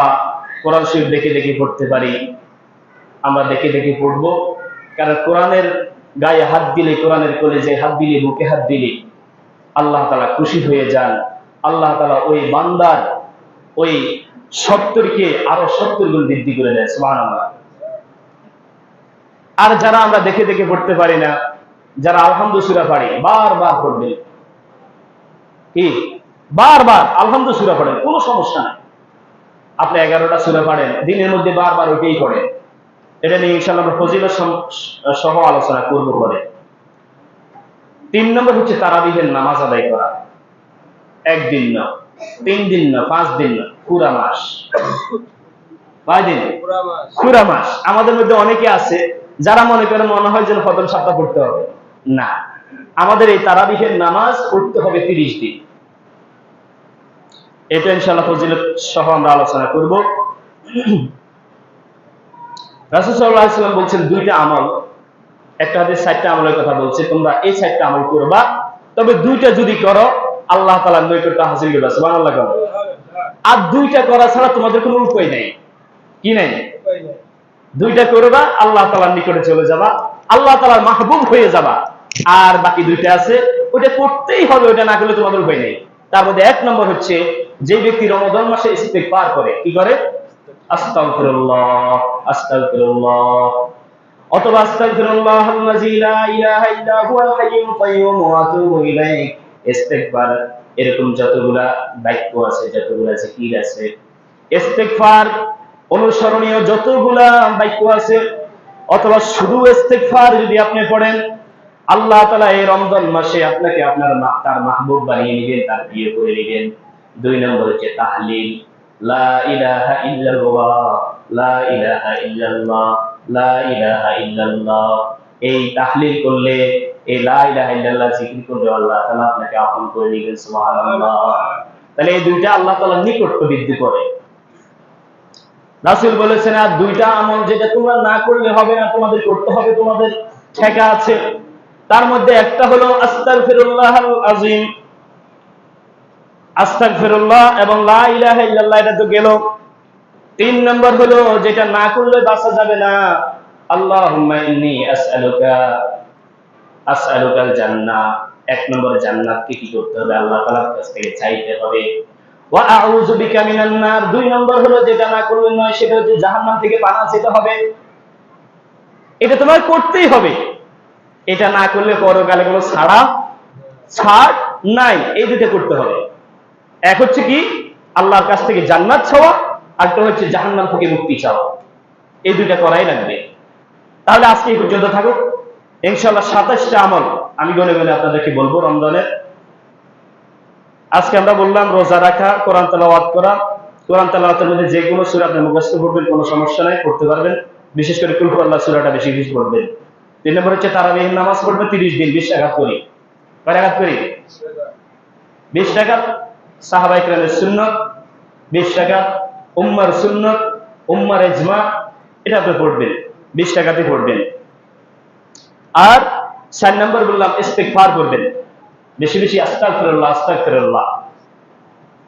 কোরআন শরীফ দেখে দেখে পড়তে পারি, আমরা দেখে দেখে পড়বো। কারণ কোরআনের গায়ে হাত দিলে, কোরআনের কলেজে হাত দিলে, বুকে হাত দিলে আল্লাহ তাআলা খুশি হয়ে যান, আল্লাহ তাআলা ওই বান্দার ওই 70কে আরো 70 গুণ বৃদ্ধি করে দেয়। সুবহানাল্লাহ। আর যারা আমরা দেখে দেখে পড়তে পারি না, যারা আলহামদু সূরা পারি, বারবার পড়বেন, কি বারবার আলহামদু সূরা পড়েন, কোনো সমস্যা নাই। আপনি 11টা সূরা পড়েন, দিনের মধ্যে বারবার ওইটাই পড়েন। এটা নিয়ে ইনশাআল্লাহ আমরা ফজিলত সহ আলোচনা করব পরে। 3 নম্বর হচ্ছে তারাবিহের নামাজ আদায় করা। একদিন না, 3 দিন না, 5 দিন না, পুরা মাস। কয় দিন? পুরা মাস। আমাদের মধ্যে অনেকে আছে যারা মনে করে মনে হয় যেন ফজর সপ্তাহ পড়তে হবে। না, আমাদের এই তারাবিহের নামাজ পড়তে হবে 30 দিন। এটা ইনশাআল্লাহ ফজিলত সহ আমরা আলোচনা করব। রাসূল সাল্লাল্লাহু আলাইহি ওয়াসাল্লাম বলছেন 2টা আমল, একটা হাদিস 4টা আমলের কথা বলছে, তোমরা এই 4টা আমল করবা, তবে 2টা যদি করো আল্লাহ তাআলার নৈকট্য হাসিল করবে। সুবহানাল্লাহ। আর 2টা করা ছাড়া তোমাদের কোনো উপায় নেই। কি নেই? 2টা করবা, আল্লাহ তাআলার নিকটে চলে যাবা, আল্লাহ তাআলার মাহবুব হয়ে যাবা। আর বাকি 2টা আছে, ওটা করতেই হবে, ওটা না করলে তোমাদের উপায় নেই। তার মধ্যে 1 নম্বর হচ্ছে যে ব্যক্তি রমাদান মাসে ইস্তিগফার করে, কি করে? আস্তাগফিরুল্লাহ, আস্তাগফিরুল্লাহ, অথবা আস্তাগফিরুল্লাহাল্লাযী লা ইলাহা ইল্লা হুয়াল হাইয়ুল কাইয়্যুম ওয়া আতুবু ইলাইহি। ইস্তিগফার এরকম যতগুলা বাক্য আছে, যতগুলা জিকির আছে, ইস্তিগফার অনুসরণীয় যতগুলা বাক্য আছে, অথবা শুধু ইস্তিগফার যদি আপনি পড়েন, আল্লাহ তাআলা এই রমজান মাসে আপনাকে তার মাহবুব বানিয়ে নেবেন, তার প্রিয় করে নেবেন। 2 নম্বর হচ্ছে তাহলিল, লা ইলাহা ইল্লাল্লাহ, লা ইলাহা ইল্লাল্লাহ, লা ইলাহা ইল্লাল্লাহ। এই তাহলিল করলে, এই লা ইলাহা ইল্লাল্লাহ জিকির করলে আল্লাহ তাআলা আপনাকে আপন করে নেবেন। সুবহানাল্লাহ। তাহলে এই 2টা আল্লাহ তাআলার নিকটত্ব বৃদ্ধি করে। রাসূল বলেছেন আর 2টা আমল যেটা তোমরা না করলে হবে না, তোমাদের করতে হবে, তোমাদের ঠেকা আছে। তার মধ্যে একটা হলো আস্তাগফিরুল্লাহাল আযীম, আস্তাগফিরুল্লাহ এবং লা ইলাহা ইল্লাল্লাহ, এটা তো গেল। 3 নম্বর হলো যেটা না করলে বাঁচা যাবে না, আল্লাহুম্মা ইন্নী আসআলুকাল জান্নাহ। 1 নম্বর জান্নাতকে কি করতে হবে? আল্লাহ তাআলার কাছ থেকে চাইতে হবে। ওয়া আউযু বিকা মিনান নার। 2 নম্বর হলো যেটা না করলে নয়, সেটা হচ্ছে জাহান্নাম থেকে পানাহ চেতে হবে। এটা তোমার করতেই হবে। এটা না করলে পরকালে কোনো ছাড় নাই। এই 2টা করতে হবে। এক হচ্ছে কি? আল্লাহর কাছ থেকে জান্নাত চাওয়া, আর একটা হচ্ছে জাহান্নাম থেকে মুক্তি চাওয়া। এই 2টা করাই লাগবে। তাহলে আজকে এই পর্যন্ত থাকুক। ইনশাআল্লাহ 27টা আমল আমি গনে গনে আপনাদেরকে বলবো রমজানের। আজকে আমরা বললাম রোজা রাখা, কোরআন তেলাওয়াত করা। কোরআন তেলাওয়াতের মধ্যে যে কোনো সূরা আপনি মুখস্থ করবেন, কোনো সমস্যা নাই, পড়তে পারবেন। বিশেষ করে কুল হুয়াল্লাহ সূরাটা বেশি বেশি পড়বেন। 3 নম্বর হচ্ছে তারাবিহের নামাজ পড়বেন 30 দিন, 20 রাকাত করি। কয় রাকাত করি? 20 রাকাত। সাহাবায়ে কেরামের সুন্নাত 20 রাকাত, উম্মার সুন্নাত, উম্মার ইজমা, এটা আপনি পড়বেন, 20 রাকাতই পড়বেন। আর 4 নম্বর বললাম ইস্তিগফার করবেন, বেশি বেশি আস্তাগফিরুল্লাহ, আস্তাগফিরুল্লাহ।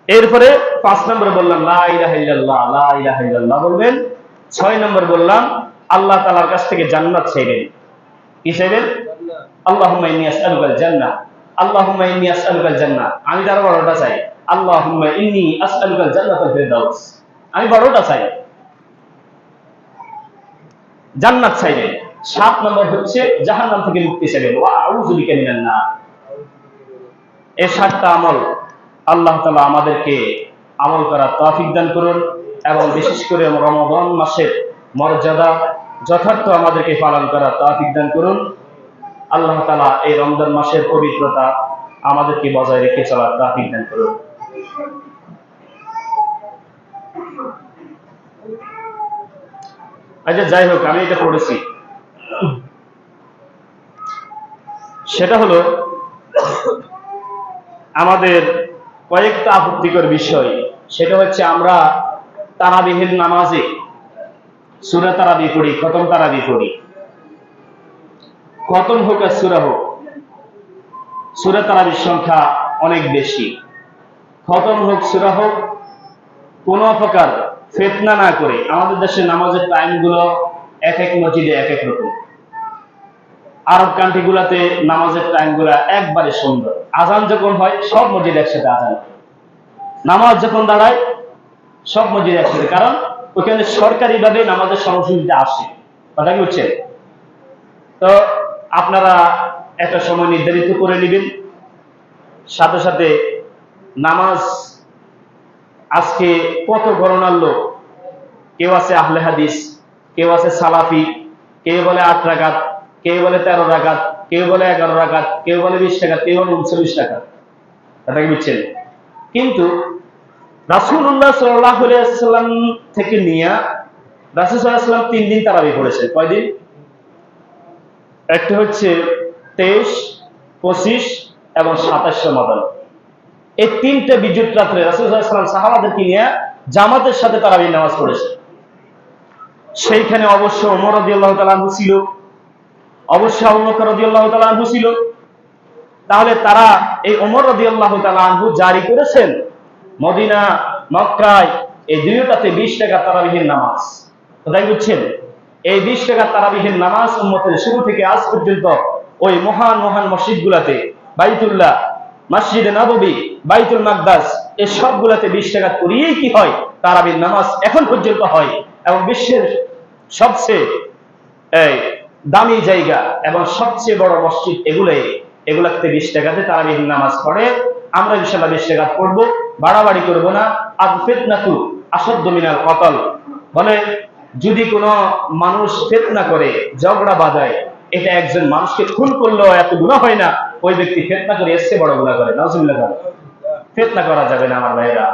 এরপরে 5 নম্বর বললাম লা ইলাহা ইল্লাল্লাহ, লা ইলাহা ইল্লাল্লাহ বলবেন। 6 নম্বর বললাম আল্লাহ তাআলার কাছ থেকে জান্নাত চাইবেন। কি চাইবেন? আল্লাহুম্মা ইন্নী আসআলুকাল জান্নাহ, আল্লাহুম্মা ইন্নী আসআলুকাল জান্নাহ। আমি তার বড়টা চাই, আল্লাহুম্মা ইন্নী আসআলুকাল জান্নাতাল ফিরদাউস। আমি বড়টা চাই, জান্নাত চাইবেন। 7 নম্বর হচ্ছে জাহান্নাম থেকে মুক্তি চাইবেন, ওয়া আউযু বিকা মিনান নার। এই 7টা আমল আল্লাহ তাআলা আমাদেরকে আমল করার তৌফিক দান করুন, এবং বিশেষ করে রমাদান মাসের মর্যাদা যথার্থ আমাদেরকে পালন করার তৌফিক দান করুন। আল্লাহ তাআলা এই রমজান মাসের পবিত্রতা আমাদেরকে বজায় রেখে চলার তৌফিক দান করুন। আচ্ছা, যাই হোক, আমি এটা পড়েছি, সেটা হলো আমাদের কয়েকটা আপত্তিকর বিষয়। সেটা হচ্ছে আমরা তারাবিহের নামাজে সূরা তারাবি পড়ি, খতম তারাবি পড়ি। খতম হোক আর সূরা হোক, সূরা তারাবির সংখ্যা অনেক বেশি। খতম হোক, সূরা হোক, কোন প্রকার ফিতনা না করে। আমাদের দেশে নামাজের টাইমগুলো এক এক মসজিদে এক এক রকম। আরব কান্ট্রি গুলাতে নামাজের টাইম গুলা একবারে সুন্দর। আজান যখন হয় সব মসজিদ একসাথে আজান, নামাজ যখন দাঁড়ায় সব মসজিদ একসাথে, কারণ ওখানে সরকারি ভাবে নামাজের সময়সূচিতে আসে। কথা কি হচ্ছে? তো আপনারা একটা সময় নির্ধারিত করে নেবেন। সাথে সাথে নামাজ আজকে কত গণনার লোক, কেউ আছে আহলে হাদিস, কেউ আছে সালাফি, কেউ বলে 8 রাকাত, কেউ বলে 13 রাকাত, কেউ বলে 11 রাকাত, কেউ বলে 20 টাকা, কেউ বলে 39 টাকা। কথা কি বুঝছেন? কিন্তু রাসূলুল্লাহ সাল্লাল্লাহু আলাইহি ওয়াসাল্লাম থেকে নিয়ে রাসূল সাল্লাল্লাহু আলাইহি ওয়াসাল্লাম 3 দিন তারাবি পড়েছেন। কয়দিন? একটা হচ্ছে 23, 25 এবং 27 রমাদান। এই 3টে বিজুট রাত্রে রাসূল সাল্লাল্লাহু আলাইহি ওয়াসাল্লাম সাহাবাদেরকে নিয়ে জামাতের সাথে তারাবি নামাজ পড়েছেন। সেইখানে অবশ্য ওমর রাদিয়াল্লাহু তাআলা আনহু ছিল, অবশ্য আবু বকর রাদিয়াল্লাহু তাআলা আনহু ছিল। তাহলে তারা এই ওমর রাদিয়াল্লাহু তাআলা আনহু জারি করেছেন মদিনা মক্কায় এই দুইটাতে 20 টাকা তারাবিহের নামাজ। কোথায় বুঝছেন? এই 20 টাকা তারাবিহের নামাজ উম্মতের শুরু থেকে আজ পর্যন্ত ওই মহান মহান মসজিদগুলোতে, বাইতুল্লাহ, মসজিদে নববী, বাইতুল মাকদাস, এই সবগুলোতে 20 টাকা করিয়েই কি হয়, তারাবির নামাজ এখন পর্যন্ত হয়। এবং বিশ্বের সবচেয়ে দামি জায়গা এবং সবচেয়ে বড় মসজিদ এগুলাতে 20 টাকাতে তারাবির নামাজ পড়ে। আমরা ইনশাআল্লাহ 20 টাকা পড়বো, বাড়াবাড়ি করবো না। আর ফিতনাতু আসাদ্দু মিনাল কতল, বলে যদি কোনো মানুষ ফিতনা করে, ঝগড়া বাঁধায়, এটা একজন মানুষকে খুন করলেও এত গুনাহ হয় না, ওই ব্যক্তি ফিতনা করে এসে বড় গুনাহ করে। নাউজুবিল্লাহ। ফিতনা করা যাবে না আমার ভাইরা।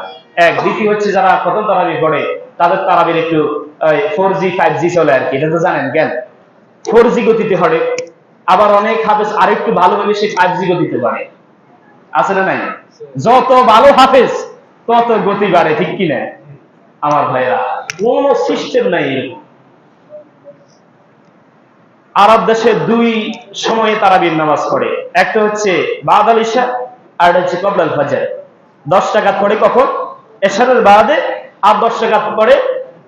এক দ্বিতীয় হচ্ছে যারা প্রথম তারাবি পড়ে তাদের তারাবির একটু 4G 5G চলে আর কি, এটা তো জানেন কেন? 4G গতিতে পড়ে, আবার অনেক হাফেজ আরেকটু ভালোভাবে সে 5G গতিতে পড়ে, আছে না নাই? যত ভালো হাফেজ তত গতি বাড়ে, ঠিক কি না আমার ভাইরা? কোন সিস্টেম নাই এরকম। আরব দেশে 2 সময়ে তারাবির নামাজ পড়ে, একটা হচ্ছে বাদাল ইশা আর হচ্ছে কবলাল ফজর। 10 রাকাত পড়ে কখন? এশারের বাদে, আর 10 রাকাত পড়ে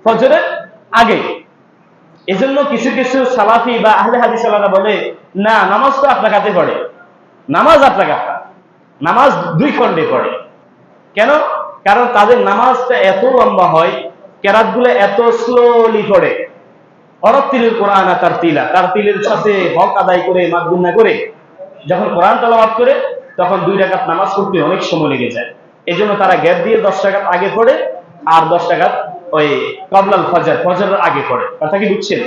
ফজরের আগে। এজন্য কিছু কিছু সালাফি বা আহলে হাদিস ওয়ালারা বলে না, নামাজ তো 8 রাকাতে পড়ে। নামাজ 8 রাকাত, নামাজ 2 খণ্ডে পড়ে। কেন? কারণ তাদের নামাজটা এত লম্বা হয়, কেরাতগুলো এত স্লোলি পড়ে। অরতিলের কোরআন তার তিলের সাথে হক আদায় করে মাগগুন্না করে যখন কোরআন তেলাওয়াত করে, তখন 2 রাকাত নামাজ পড়তে অনেক সময় লেগে যায়। এজন্য তারা গ্যাপ দিয়ে 10 রাকাত আগে পড়ে, আর 10 রাকাত ওই কবলাল ফজর, ফজরের আগে পড়ে। কথা কি বুঝছেন?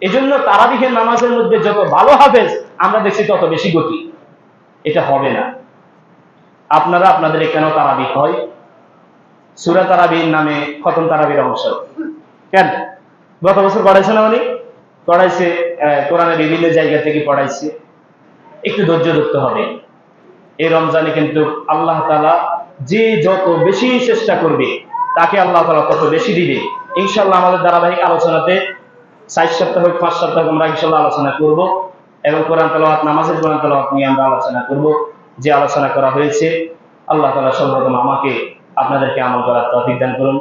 এজন্য তারাবিহের নামাজের মধ্যে যত ভালো হাফেজ আমরা দেখছি তত বেশি গতি। এটা হবে না। আপনারা আপনাদের এখানেও তারাবি হয়, সূরা তারাবির নামে খতম তারাবির অংশ। কেন? গত বছর পড়াইছে না? উনি পড়াইছে, কোরআনের বিভিন্ন জায়গা থেকে পড়াইছে। একটু ধৈর্য ধরতে হবে। এই রমজানে কিন্তু আল্লাহ তাআলা যে যত বেশি চেষ্টা করবে তাকে আল্লাহ তাআলা তত বেশি দিবে। ইনশাআল্লাহ আমাদের ধারাবাহিক আলোচনাতে 4 সপ্তাহ হোক 5 সপ্তাহ আমরা ইনশাআল্লাহ আলোচনা করব, এবং কোরআন তেলাওয়াত, নামাজের কোরআন তেলাওয়াত নিয়ে আমরা আলোচনা করব। যে আলোচনা করা হয়েছে আল্লাহ তাআলা সর্বপ্রথম আমাকে আপনাদেরকে আমল করার তৌফিক দান করুন।